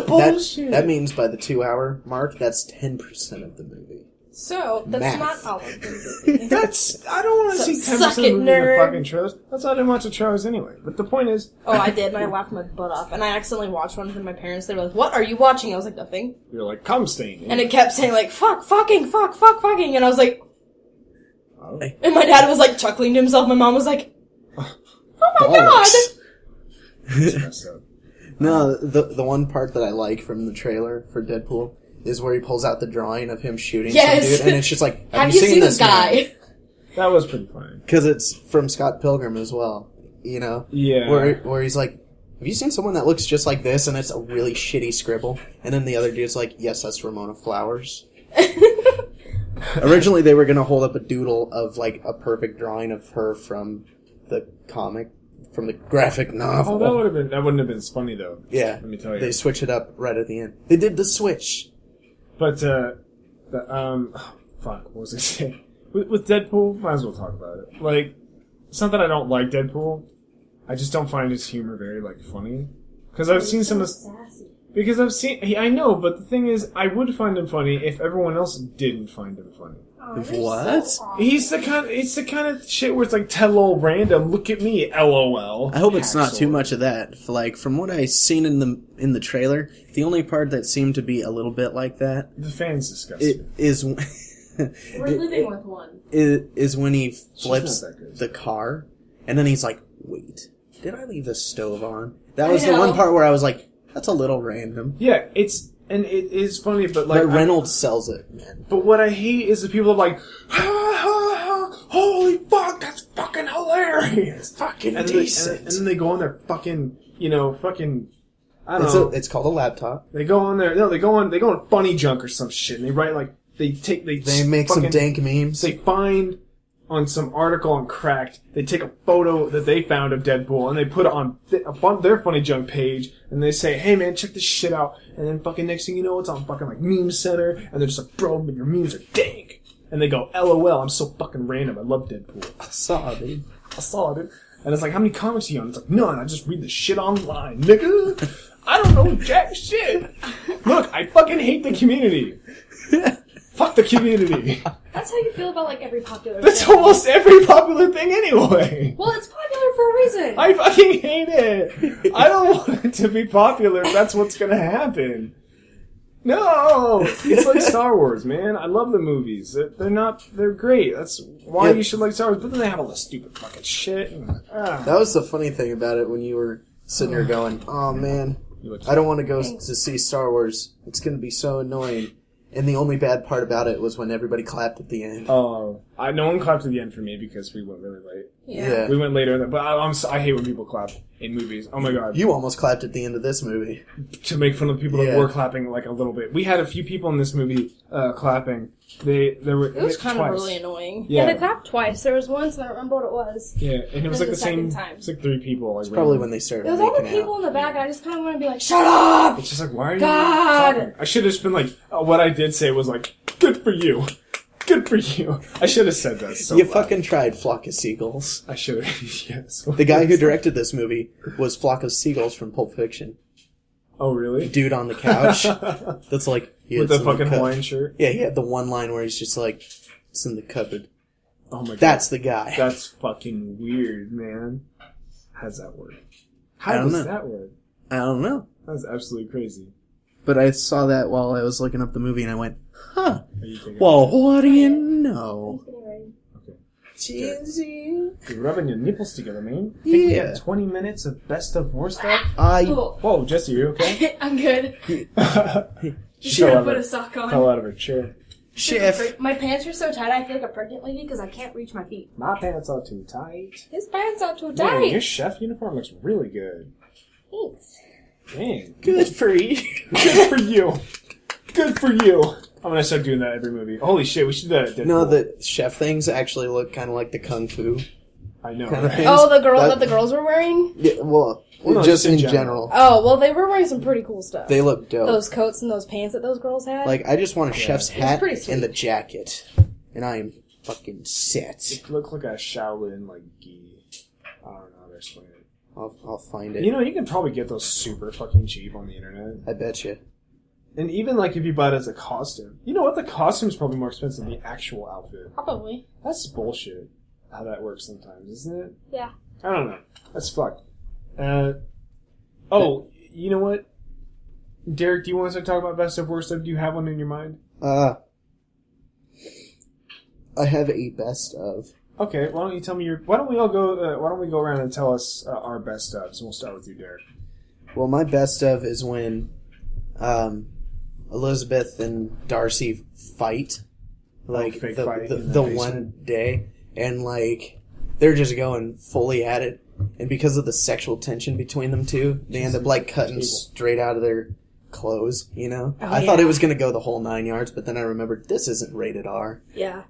bullshit. That means by the 2-hour mark, that's 10% of the movie. So that's Math. not all of the movie. That's... I don't want to So see 10% suck of it, the movie in the nerd. fucking trailers. That's why I didn't watch the trailers anyway. But the point is... Oh, I did, and I laughed my butt off. And I accidentally watched one with my parents. They were like, "What are you watching?" I was like, "Nothing." You're like, cum stain. And it kept saying like, "Fuck, fucking, fuck, fuck, fucking," and I was like, Oh. and my dad was like chuckling to himself. My mom was like, "Oh my god!" That's messed up. No, the one part that I like from the trailer for Deadpool is where he pulls out the drawing of him shooting Yes. some dude, and it's just like, Have you seen this guy? That was pretty funny. Because it's from Scott Pilgrim as well, you know? Yeah. Where he's like, have you seen someone that looks just like this? And it's a really shitty scribble. And then the other dude's like, yes, that's Ramona Flowers. Originally, they were going to hold up a doodle of, like, a perfect drawing of her from the comic, from the graphic novel. Oh, that wouldn't have been as funny though. Yeah. Let me tell you. They switch it up right at the end. They did the switch. But fuck, what was I saying? With Deadpool, might as well talk about it. Like, it's not that I don't like Deadpool. I just don't find his humor very, like, funny. Because I've seen some of... Because I've seen... I know, but the thing is, I would find him funny if everyone else didn't find him funny. What? It's the kind of shit where it's like, tell all random, look at me, LOL. I hope it's not Hacksaw. too much of that. Like, from what I've seen in the trailer, the only part that seemed to be a little bit like that The fan's disgusting. is We're living with one. is when he She's flips not that good. the car, and then he's like, wait, did I leave the stove on? That was I the one know. part where I was like, that's a little random. Yeah, it is funny, but like... But Reynolds sells it, man. But what I hate is the people that are like, ha, ha, ha, holy fuck, that's fucking hilarious. Fucking And decent. then they go on their fucking, I don't know. It's called a laptop. They go on Funny Junk or some shit, and they write like, they Make some fucking- dank memes. They find on some article on Cracked, they take a photo that they found of Deadpool, and they put it on their Funny Junk page, and they say, hey man, check this shit out, and then fucking next thing you know, it's on fucking like Meme Center, and they're just like, bro, but your memes are dank. And they go, LOL, I'm so fucking random, I love Deadpool. I saw it, dude. I saw it, dude. And it's like, how many comics are you on? It's like, none, I just read the shit online, nigga. I don't know jack shit. Look, I fucking hate the community. Fuck the community. That's how you feel about like every popular That's thing. almost every popular thing anyway. Well, it's popular for a reason. I fucking hate it. I don't want it to be popular if that's what's gonna happen. No! It's like Star Wars, man. I love the movies. They're great. That's why Yeah. you should like Star Wars. But then they have all this stupid fucking shit. That was the funny thing about it when you were sitting there going, oh man, I don't want to go to see Star Wars. It's going to be so annoying. And the only bad part about it was when everybody clapped at the end. Oh, no one clapped at the end for me because we went really late. Yeah. We went later, but I hate when people clap in movies. Oh my god. You almost clapped at the end of this movie. To make fun of people that Yeah. were clapping like a little bit. We had a few people in this movie clapping. It was kind of twice. really annoying. Yeah. Yeah, they clapped twice. There was once, and I don't remember what it was. Yeah, and it was Then like the the same. second time. It's like 3 people. Like, Probably random. when they started It was all the making people out. in the back, and I just kind of want to be like, shut up! It's just like, why are you God! talking? I should have just been like, what I did say was like, good for you. Good for you. I should have said that. So you loud. fucking tried, Flock of Seagulls. I should have. Yes. The guy who directed this movie was Flock of Seagulls from Pulp Fiction. Oh really? Dude on the couch. That's like with the fucking Hawaiian shirt. Yeah, he had the one line where he's just like, "It's in the cupboard." Oh my god. That's the guy. That's fucking weird, man. How's that work? I How don't does know. that work? I don't know. That's absolutely crazy. But I saw that while I was looking up the movie, and I went, "Huh? Are you taking Well, what do you know?" Okay. Cheesy. You're rubbing your nipples together, man. I think we Yeah. have 20 minutes of best of worst stuff. Cool. Whoa, Jessie, you okay? I'm good. She Just gonna fell put a sock on. out of her chair. Chef. My pants are so tight, I feel like a pregnant lady because I can't reach my feet. My pants are too tight. His pants are too Man, tight. your chef uniform looks really good. Thanks. Dang. Good for you. Good for you. Good for you. I'm gonna start doing that every movie. Holy shit, we should do that at Deadpool. No, the chef things actually look kind of like the kung fu I know. kind of right? things. Oh, the girl that the girls were wearing? Yeah, well, Well, no, just just in in general. general. Oh, well, they were wearing some pretty cool stuff. They look dope. Those coats and those pants that those girls had. Like, I just want a chef's was hat pretty sweet. and the jacket, and I am fucking set. It looked like a Shaolin, like, gi. I don't know how to explain it. I'll find it. You know, you can probably get those super fucking cheap on the internet. I bet you. And even, like, if you buy it as a costume. You know what? The costume's probably more expensive than the actual outfit. Probably. That's bullshit, how that works sometimes, isn't it? Yeah. I don't know. That's fucked. Oh, you know what? Derek, do you want us to talk about best of worst of? Do you have one in your mind? I have a best of. Okay, why don't you tell me your... Why don't we go around and tell us our best ofs, and we'll start with you, Derek. Well, my best of is when Elizabeth and Darcy fight. Like, fake the, fight the, in the the basement. one day. And, like, they're just going fully at it. And because of the sexual tension between them two, they end up, like, cutting straight out of their clothes, you know? Oh, I thought it yeah. was going to go the whole 9 yards, but then I remembered this isn't rated R. Yeah.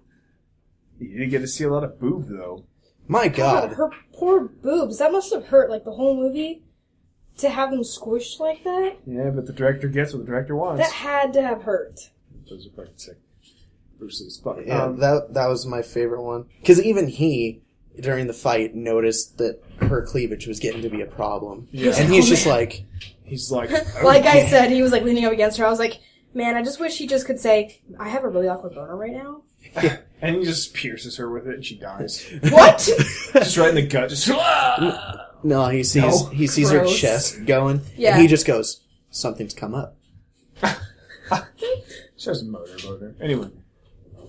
You didn't get to see a lot of boob, though. My God, God. her poor boobs. That must have hurt, like, the whole movie. To have them squished like that. Yeah, but the director gets what the director wants. That had to have hurt. Those are fucking sick. Bruce Lee's fuck. Yeah, that was my favorite one. Because even he, during the fight, noticed that her cleavage was getting to be a problem. Yeah. And he's just like... He's like... Like I okay. said, he was, like, leaning up against her. I was like, man, I just wish he just could say, I have a really awkward boner right now. And he just pierces her with it, and she dies. What? Just right in the gut. Just... No, he sees her Gross. chest going, Yeah. and he just goes, something's come up. She has a motor. Anyway.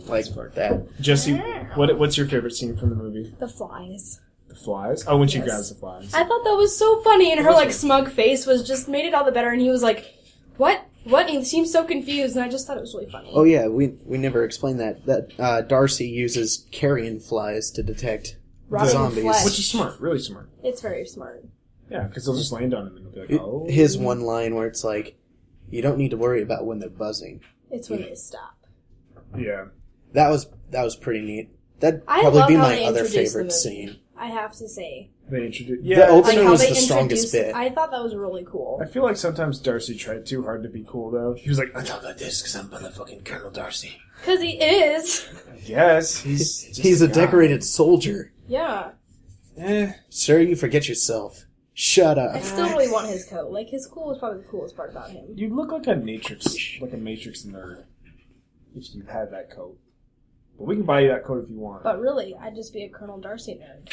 Like that. Jesse, what's your favorite scene from the movie? The flies. The flies? Oh, when she Yes. grabs the flies. I thought that was so funny, and her, was like, funny. smug face was just made it all the better, and he was like, what? What? And he seemed so confused, and I just thought it was really funny. Oh yeah, we never explained that. That Darcy uses carrion flies to detect Rotting zombies. flesh. Which is smart. Really smart. It's very smart. Yeah, because they'll just land on him and they'll be like, oh. His one line where it's like, you don't need to worry about when they're buzzing. It's when they stop. Yeah. That was pretty neat. That'd I probably love be how my they other introduced the favorite movie. scene. I have to say. They introduced... The Yeah, opening Like, how was they the strongest introduced- bit. I thought that was really cool. I feel like sometimes Darcy tried too hard to be cool, though. He was like, I Talk like this because I'm motherfucking Colonel Darcy. Because he is. guess. He's just He's a guy. decorated soldier. Yeah. Sir, you forget yourself. Shut I up. still really want his coat. Like, his cool is probably the coolest part about him. You look like a Matrix nerd if you had that coat. But we can buy you that coat if you want. But really, I'd just be a Colonel Darcy nerd.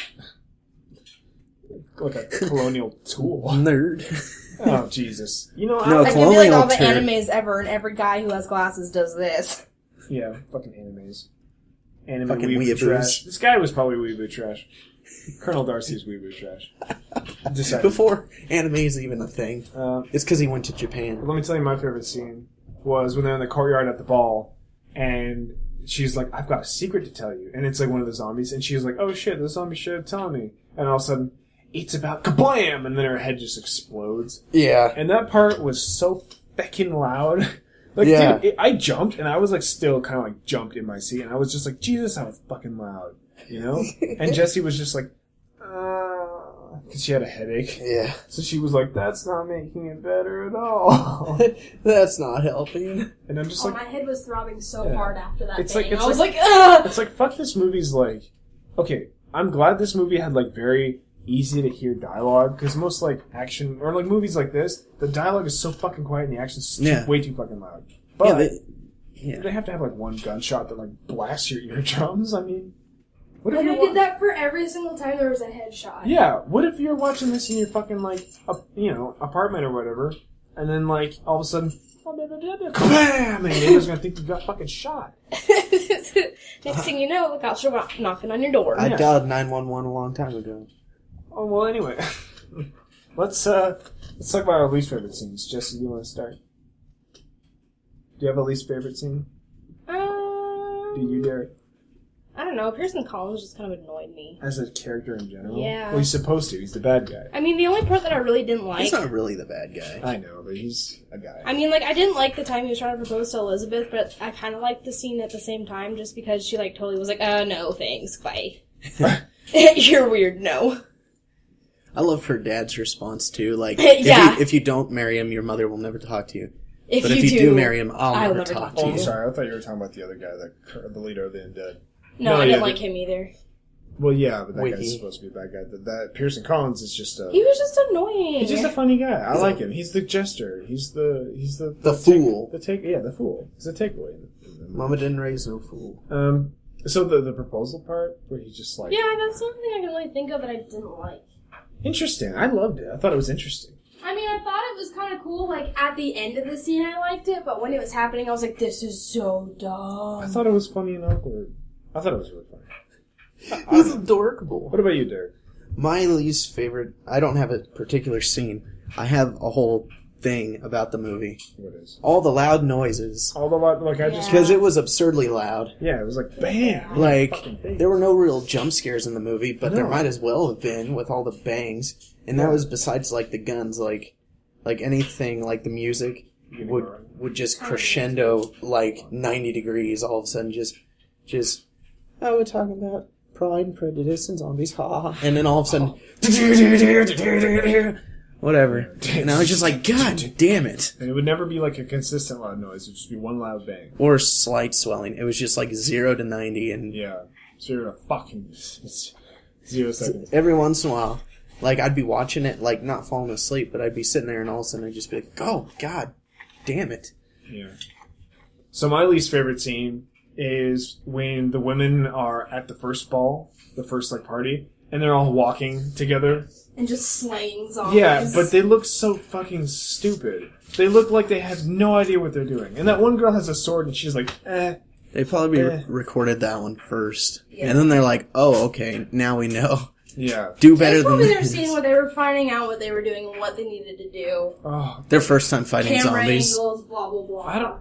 Like a colonial tool. Nerd. Oh, Jesus. You know, No, I give you like all the colonial animes ever, and every guy who has glasses does this. Yeah, fucking animes. Anime Fucking weeaboo weeaboos. trash. This guy was probably weeaboo trash. Colonel Darcy's weeaboo trash. Decided. Before anime is even a thing. Uh, It's because he went to Japan. Let me tell you my favorite scene was when they're in the courtyard at the ball, and she's like, I've got a secret to tell you. And it's like one of the zombies, and she's like, oh shit, the zombie should have told me. And all of a sudden, it's about kablam! And then her head just explodes. Yeah. And that part was so fucking loud. Like, Yeah. dude, I jumped, and I was like still kind of like jumped in my seat, and I was just like, Jesus, that was fucking loud. You know? And Jessie was just like, because she had a headache. Yeah. So she was like, "That's not making it better at all." That's not helping. And I'm just my head was throbbing so hard after that It's thing. like- it's I was like- like, ugh! It's like, fuck, this movie's like... Okay, I'm glad this movie had, like, very easy to hear dialogue, because most, like, action... Or, like, movies like this, the dialogue is so fucking quiet and the action's way too fucking loud. But they have to have, like, one gunshot that, like, blasts your eardrums. I mean... What if And you I did that for every single time there was a headshot. Yeah, what if you're watching this in your fucking, like, apartment or whatever, and then, like, all of a sudden... Bam! And your neighbor's gonna think you got fucking shot. Next thing you know, the cops are knocking on your door. I dialed 911 a long time ago. Oh, well, anyway. Let's talk about our least favorite scenes. Jessie, do you want to start? Do you have a least favorite scene? Do you, Derrick? I don't know. Pearson Collins just kind of annoyed me. As a character in general? Yeah. Well, he's supposed to. He's the bad guy. I mean, the only part that I really didn't like... He's not really the bad guy. I know, but he's a guy. I mean, like, I didn't like the time he was trying to propose to Elizabeth, but I kind of liked the scene at the same time just because she, like, totally was like, no, thanks, bye. You're weird, no. I love her dad's response, too. Like, Yeah. if you don't marry him, your mother will never talk to you. But if you do marry him, I'll never talk to Oh, you. I'm sorry. I thought you were talking about the other guy, the leader of the Undead. No, I didn't like him either. Well, yeah, but that Wiki. guy's supposed to be a bad guy. That Pearson Collins is just a... He was just annoying. He's just a funny guy. I like him. He's the jester. He's the fool. The fool. He's the takeaway. Mama didn't raise no fool. So the proposal part, where he's just like... Yeah, that's the only thing I can really think of that I didn't like. Interesting. I loved it. I thought it was interesting. I mean, I thought it was kind of cool, like, at the end of the scene I liked it, but when it was happening I was like, this is so dumb. I thought it was funny and awkward. I thought it was really funny. It was adorable. What about you, Derrick? My least favorite... I don't have a particular scene. I have a whole thing about the movie. What is? All the loud noises. All the like I just... Because it was absurdly loud. Yeah, it was like, bam! Like, there were no real jump scares in the movie, but there might as well have been with all the bangs. And that was besides, like, the guns, like anything, like the music would just crescendo, like, 90 degrees all of a sudden, just, oh, we're talking about Pride and Prejudice and zombies, ha. And then all of a sudden, whatever. And I was just like, God damn it. And it would never be like a consistent loud noise. It would just be one loud bang. Or slight swelling. It was just like 0 to 90 and... Yeah. 0 to fucking... 0 seconds. Every once in a while, like, I'd be watching it, like, not falling asleep, but I'd be sitting there and all of a sudden I'd just be like, oh, God damn it. Yeah. So my least favorite scene is when the women are at the first ball, the first, like, party, and they're all walking together. And just slaying zombies. Yeah, but they look so fucking stupid. They look like they have no idea what they're doing. And that one girl has a sword and she's like, They probably recorded that one first. Yeah. And then they're like, oh, okay, now we know. Yeah. Do better than probably this. their scene where they were finding out what they were doing and what they needed to do. Oh, their first time fighting Camera zombies. angles, blah, blah, blah.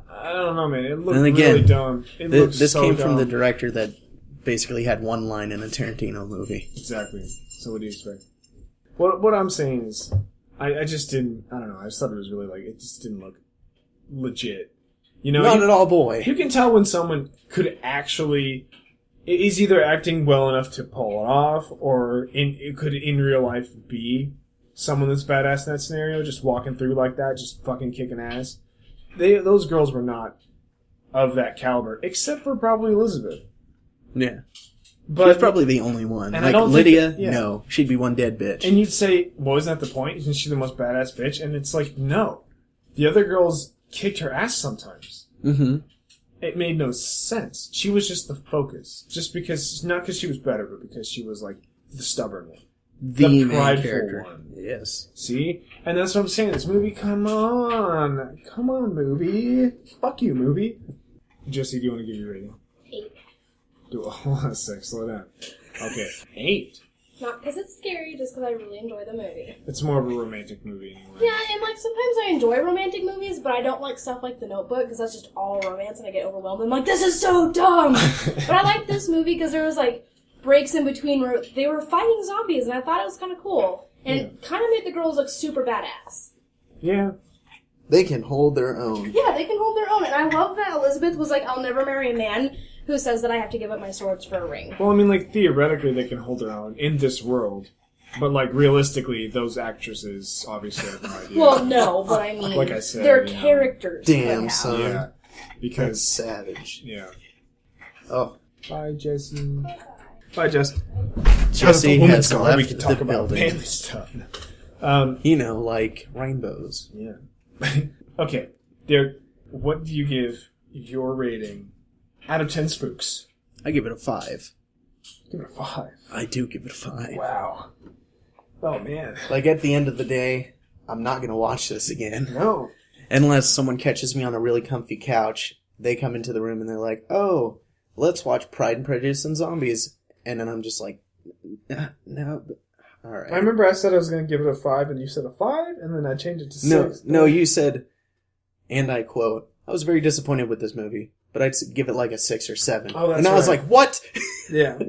I don't know, man. It looked And again, really dumb. This came dumb. from the director that basically had one line in a Tarantino movie. Exactly. So what do you expect? What I'm saying is, I just didn't, I don't know, I just thought it was really like, it just didn't look legit. You know? Not at all, boy. You can tell when someone could actually, is either acting well enough to pull it off, or it could in real life be someone that's badass in that scenario, just walking through like that, just fucking kicking ass. Those girls were not of that caliber, except for probably Elizabeth. Yeah. But She was probably the only one. And Like, I don't Lydia, think that- yeah. no. She'd be one dead bitch. And you'd say, well, isn't that the point? Isn't she the most badass bitch? And it's like, no. The other girls kicked her ass sometimes. Mm-hmm. It made no sense. She was just the focus. Just because, not because she was better, but because she was like the stubborn one. The main prideful character. one. Yes. See? And that's what I'm saying. This movie, come on. Come on, movie. Fuck you, movie. Jessie, do you want to give your rating? 8. Hold on a sec. Slow down. Okay. 8. Not because it's scary, just because I really enjoy the movie. It's more of a romantic movie anyway. Yeah, and like sometimes I enjoy romantic movies, but I don't like stuff like The Notebook because that's just all romance and I get overwhelmed. I'm like, this is so dumb! But I like this movie because there was like breaks in between where they were fighting zombies and I thought it was kind of cool. And it kind of made the girls look super badass. Yeah. They can hold their own. Yeah, they can hold their own. And I love that Elizabeth was like, I'll never marry a man who says that I have to give up my swords for a ring. Well, I mean, like, theoretically, they can hold their own in this world. But, like, realistically, those actresses obviously have no idea. Well, no, but I mean, Like I said, they're you know. characters. Damn, that son. Yeah. That's Because, savage. yeah. Oh, Bye, Jessie. Bye, Jess. Jessie has We left can the talk about building. manly stuff. Like rainbows. Yeah. Okay, Derek, what do you give your rating out of 10 spooks? I give it a 5. Give it a 5. I do give it a 5. Wow. Oh, man. Like, at the end of the day, I'm not going to watch this again. No. Unless someone catches me on a really comfy couch, they come into the room and they're like, oh, let's watch Pride and Prejudice and Zombies. And then I'm just like, no, but, all right. I remember I said I was going to give it a 5, and you said a 5, and then I changed it to 6. No, you said, and I quote, I was very disappointed with this movie, but I'd give it like a 6 or 7. Oh, that's and I was right. like, what? Yeah.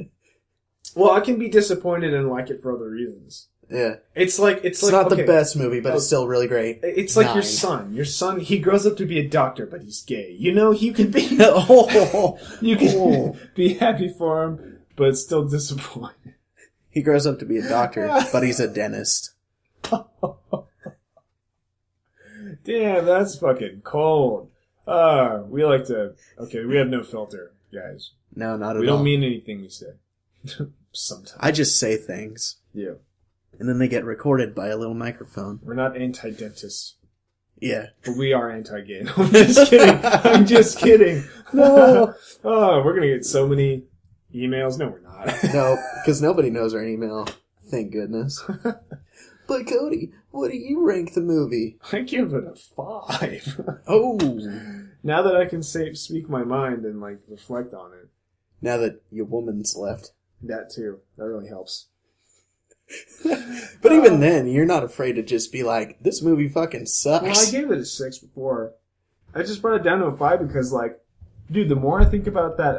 Well, I can be disappointed and like it for other reasons. Yeah. It's like not okay, the best movie, but it's still really great. It's like 9. your son. Your son, he grows up to be a doctor, but he's gay. You know, you can be you can be happy for him, but still disappointed. He grows up to be a doctor, but he's a dentist. Damn, that's fucking cold. We like to. Okay, we have no filter, guys. No, not at all. We don't mean anything we say. Sometimes. I just say things, Yeah. and then they get recorded by a little microphone. We're not anti-dentist, Yeah. but we are anti-gay. No, I'm just kidding. I'm just kidding. No. Oh, we're gonna get so many emails. No, we're not. No, because nobody knows our email. Thank goodness. But Cody, what do you rank the movie? I give it a 5. Oh. Now that I can speak my mind and like reflect on it. Now that your woman's left. That too. That really helps. But even then, you're not afraid to just be like, this movie fucking sucks. Well, I gave it a 6 before. I just brought it down to a 5 because, like, dude, the more I think about that,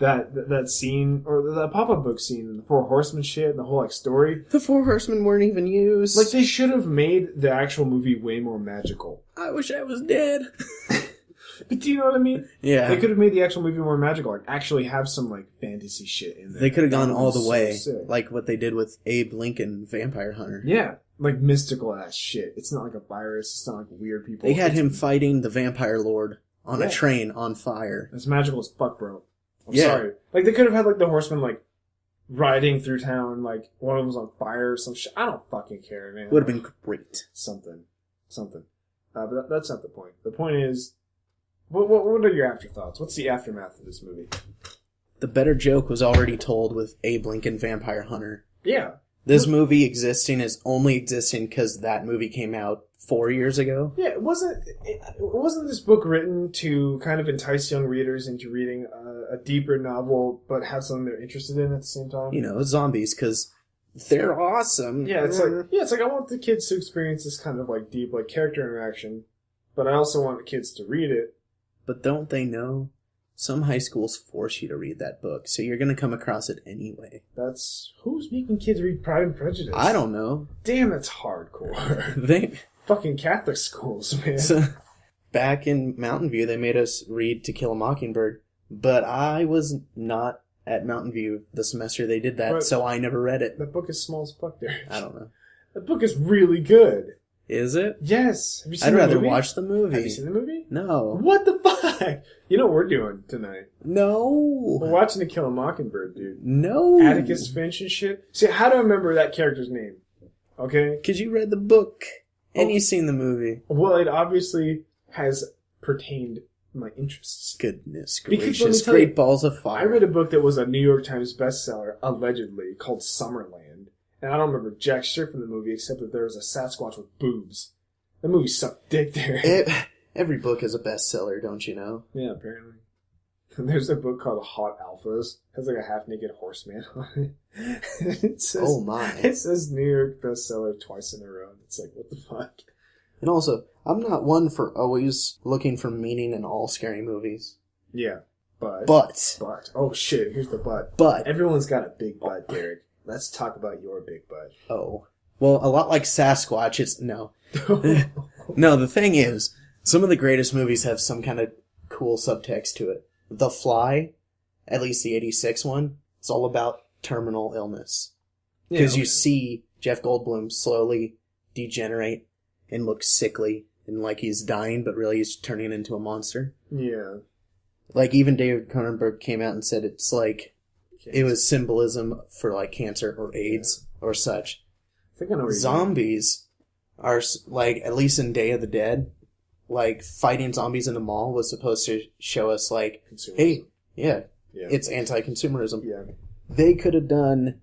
that scene, or that pop-up book scene, and the Four Horsemen shit, and the whole, like, story. The Four Horsemen weren't even used. Like, they should have made the actual movie way more magical. I wish I was dead. But do you know what I mean? Yeah. They could have made the actual movie more magical, like, actually have some, like, fantasy shit in there. They could have gone That all was the so way, sick. like what they did with Abe Lincoln, Vampire Hunter. Yeah. Like, mystical ass shit. It's not like a virus. It's not like weird people. They had him fighting the Vampire Lord on Yeah. a train on fire. It's magical as fuck, bro. I'm Yeah. sorry. Like, they could have had, like, the horsemen, like, riding through town, like, one of them was on fire or some shit. I don't fucking care, man. Would have been great. Something. But that's not the point. The point is, what are your afterthoughts? What's the aftermath of this movie? The better joke was already told with Abe Lincoln, Vampire Hunter. Yeah. This movie existing is only existing because that movie came out 4 years ago. Yeah, wasn't this book written to kind of entice young readers into reading a deeper novel, but have something they're interested in at the same time? You know, zombies, because they're awesome. Yeah, it's like I want the kids to experience this kind of like deep like character interaction, but I also want the kids to read it. But don't they know? Some high schools force you to read that book, so you're going to come across it anyway. That's who's making kids read Pride and Prejudice? I don't know. Damn, that's hardcore. They Fucking Catholic schools, man. so, back in Mountain View, they made us read To Kill a Mockingbird, but I was not at Mountain View the semester they did that, But so I never read it. That book is small as fuck, Derrick. I don't know. That book is really good. Is it? Yes. Have you seen I'd the rather movie? watch the movie. Have you seen the movie? No. What the fuck? You know what we're doing tonight? We're No. watching To Kill a Mockingbird, dude. No. Atticus Finch and shit. See, how do I remember that character's name? Okay? Because you read the book and Oh. you've seen the movie. Well, it obviously has pertained my interests. Goodness Because let me gracious. tell you, Great balls of fire. I read a book that was a New York Times bestseller, allegedly, called Summerland. And I don't remember jack shit from the movie except that there was a Sasquatch with boobs. That movie sucked dick there. Every book is a bestseller, don't you know? Yeah, apparently. There's a book called Hot Alphas. It has like a half-naked horseman on it. It says, Oh my. It says New York bestseller twice in a row. It's like, what the fuck? And also, I'm not one for always looking for meaning in all scary movies. Yeah, but... Oh shit, here's the but. But, Everyone's got a big butt, Derek. Let's talk about your big butt. oh. Well, a lot like Sasquatch, it's, no. No, the thing is, some of the greatest movies have some kind of cool subtext to it. The Fly, at least the 86 one, it's all about terminal illness. Because you see Jeff Goldblum slowly degenerate and look sickly and like he's dying, but really he's turning into a monster. Yeah. Like, even David Cronenberg came out and said it's like, it was symbolism for like cancer or AIDS or such. I think I know where Zombies are, like, at least in Day of the Dead, like, fighting zombies in the mall was supposed to show us, like, hey, it's anti-consumerism. Yeah. They could have done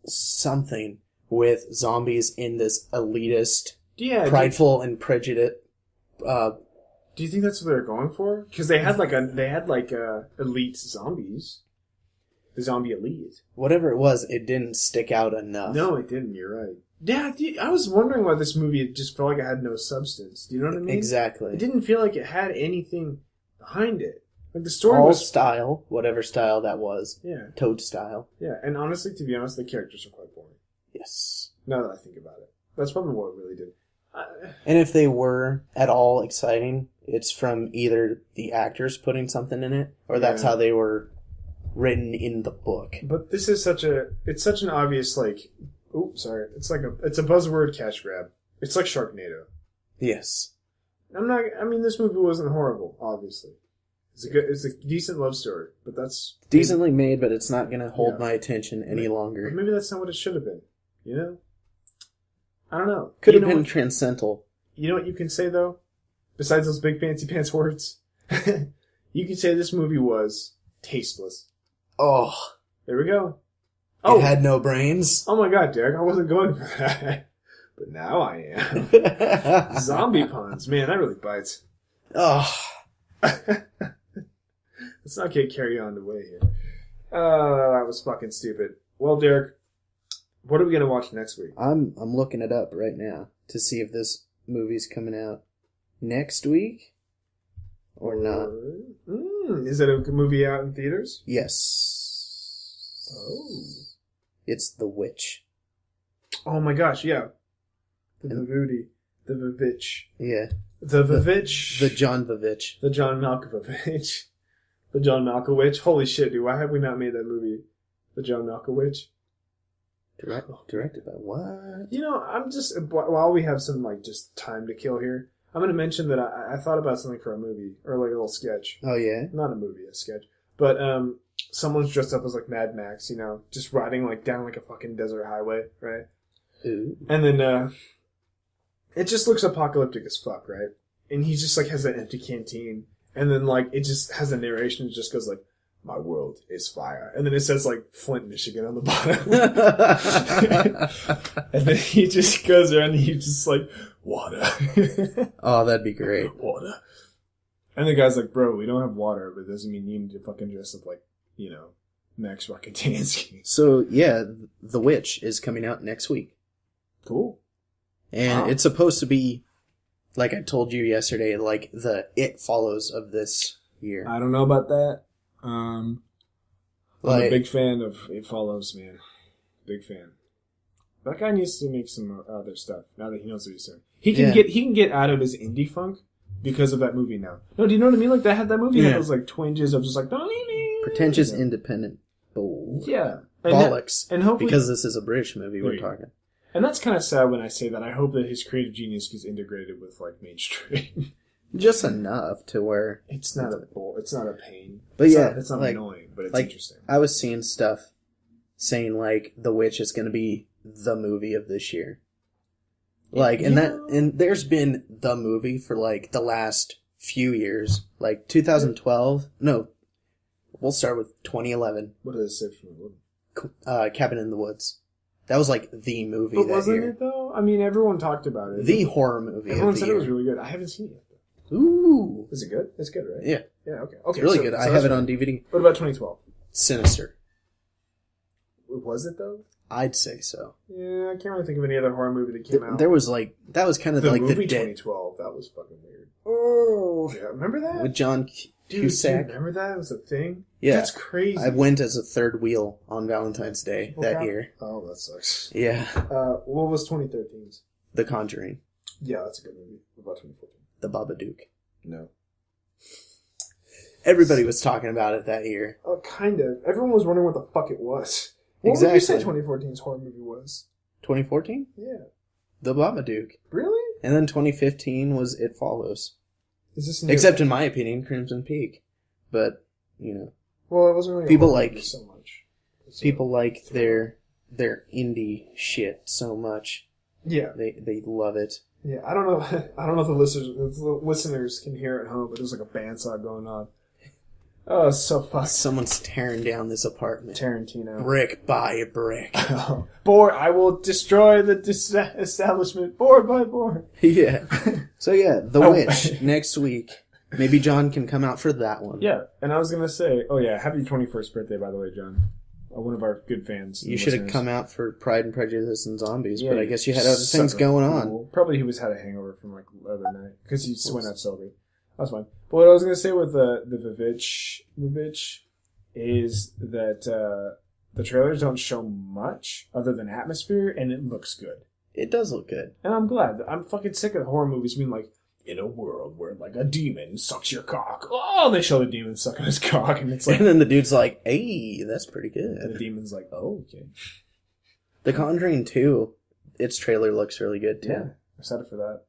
something with zombies in this elitist, prideful and prejudiced. Do you think that's what they're going for? Because they had elite zombies, the zombie elite. Whatever it was, it didn't stick out enough. No, it didn't. You're right. Yeah, I was wondering why this movie just felt like it had no substance. Do you know what I mean? Exactly. It didn't feel like it had anything behind it. Like the story all was style, whatever style that was. Yeah. Toad style. Yeah, and honestly, to be honest, the characters are quite boring. Yes. Now that I think about it, that's probably what it really did. And if they were at all exciting, it's from either the actors putting something in it, or that's how they were written in the book. But this is such an obvious, like, oops, sorry, it's a buzzword cash grab. It's like Sharknado. Yes. This movie wasn't horrible, obviously. It's a decent love story, but that's decently made, but it's not going to hold my attention any longer. But maybe that's not what it should have been. You know? I don't know. Could have been transcendental. You know what you can say, though? Besides those big fancy pants words? You can say this movie was tasteless. Oh. There we go. It had no brains. Oh my god, Derek, I wasn't going for that. But now I am. Zombie puns. Man, that really bites. Oh. Let's not get carried on the way here. That was fucking stupid. Well, Derek, what are we gonna watch next week? I'm looking it up right now to see if this movie's coming out next week or not. Is it a movie out in theaters? Yes. Oh. It's The Witch. Oh my gosh, yeah. The Vivitch. Yeah. The Vivitch. The John Vivitch. The John Malkovich. The John Malkovich. Holy shit, dude. Why have we not made that movie? The John Malkovich. Directed by what? You know, I'm just... While we have some, like, just time to kill here, I'm going to mention that I thought about something for a movie. Or, like, a little sketch. Oh, yeah? Not a movie, a sketch. But, someone's dressed up as, like, Mad Max, you know? Just riding, like, down, like, a fucking desert highway, right? Ooh. And then, it just looks apocalyptic as fuck, right? And he just, like, has an empty canteen. And then, like, it just has a narration that just goes, like, my world is fire. And then it says, like, Flint, Michigan on the bottom. And then he just goes around and he's just like, water. Oh, that'd be great. Water. And the guy's like, bro, we don't have water, but it doesn't mean you need to fucking dress up like, you know, Max Rakatansky. So, yeah, The Witch is coming out next week. Cool. And it's supposed to be, like I told you yesterday, like the It Follows of this year. I don't know about that. I'm a big fan of It Follows, man. Big fan. That guy needs to make some other stuff now that he knows what he's doing. He can get out of his indie funk because of that movie now. No, do you know what I mean? Like that movie had those like twinges of just like pretentious independent bull. Yeah. Bollocks. And hopefully, because this is a British movie we're talking. And that's kind of sad when I say that. I hope that his creative genius gets integrated with like mainstream. Just enough to where it's not a pain. But it's not like, annoying, but it's like, interesting. I was seeing stuff saying like The Witch is going to be the movie of this year. Like, and there's been the movie for like the last few years, like 2012. No, we'll start with 2011. What does it say from Cabin in the Woods. That was like the movie but that wasn't year. It though? I mean, everyone talked about it. The horror movie. Everyone said it was really good. I haven't seen it yet. Ooh. Is it good? It's good, right? Yeah. Yeah, okay. It's really good. I have it on DVD. What about 2012? Sinister. Was it, though? I'd say so. Yeah, I can't really think of any other horror movie that came out. There was like, that was kind of like movie the 2012, that was fucking weird. Oh. Yeah, remember that? With John Cusack. Remember that? It was a thing? Yeah. That's crazy. I went as a third wheel on Valentine's Day that year. Oh, that sucks. Yeah. What was 2013's? The Conjuring. Yeah, that's a good movie. What about 2014? The Babadook. No. Everybody was talking about it that year. Kind of. Everyone was wondering what the fuck it was. What would you say Exactly. 2014's horror movie was? 2014? Yeah. The Babadook. Really? And then 2015 was It Follows. Is this new? Except in my opinion, Crimson Peak. But, you know, Well, it wasn't really a people horror like- movie so much. So- people like their indie shit so much. Yeah. They love it. Yeah, I don't know. I don't know if the listeners can hear it at home, but there's like a bandsaw going on. Oh, it's so fucked. Someone's tearing down this apartment. Tarantino. Brick by brick. Board. I will destroy the establishment board by board. Yeah. So yeah, The Oh. Witch next week. Maybe John can come out for that one. Yeah, and I was gonna say, oh yeah, happy 21st birthday, by the way, John. One of our good fans. You should have come out for Pride and Prejudice and Zombies, Yeah, but I guess you had other things sucker going fool. on. Probably he had a hangover from like the other night because he went out sober. That's fine. But what I was gonna say with the Vivitch is that the trailers don't show much other than atmosphere, and it looks good. It does look good. And I'm glad. I'm fucking sick of horror movies being like, in a world where like a demon sucks your cock. Oh, they show the demon sucking his cock, and it's like, And then the dude's like, hey, that's pretty and the good. demon's like, oh, okay. The Conjuring 2, its trailer looks really good too. Yeah, I'm excited for that.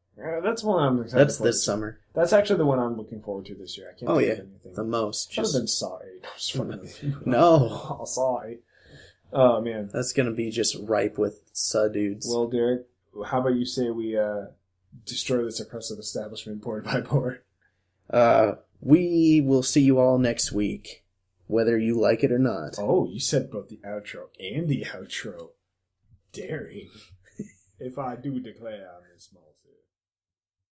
That's one I'm excited That's for. this summer. That's actually the one I'm looking forward to this year. I can't Oh think yeah, of anything. the most. Should have been Just Saw 8. I'm just fucking with you. no, Oh, Saw 8. Oh, man. that's gonna be just ripe with dudes. Well, Derek, how about you say we destroy this oppressive establishment board by board? We will see you all next week, whether you like it or not. Oh, you said both the outro and the outro. Daring. If I do declare on this moment.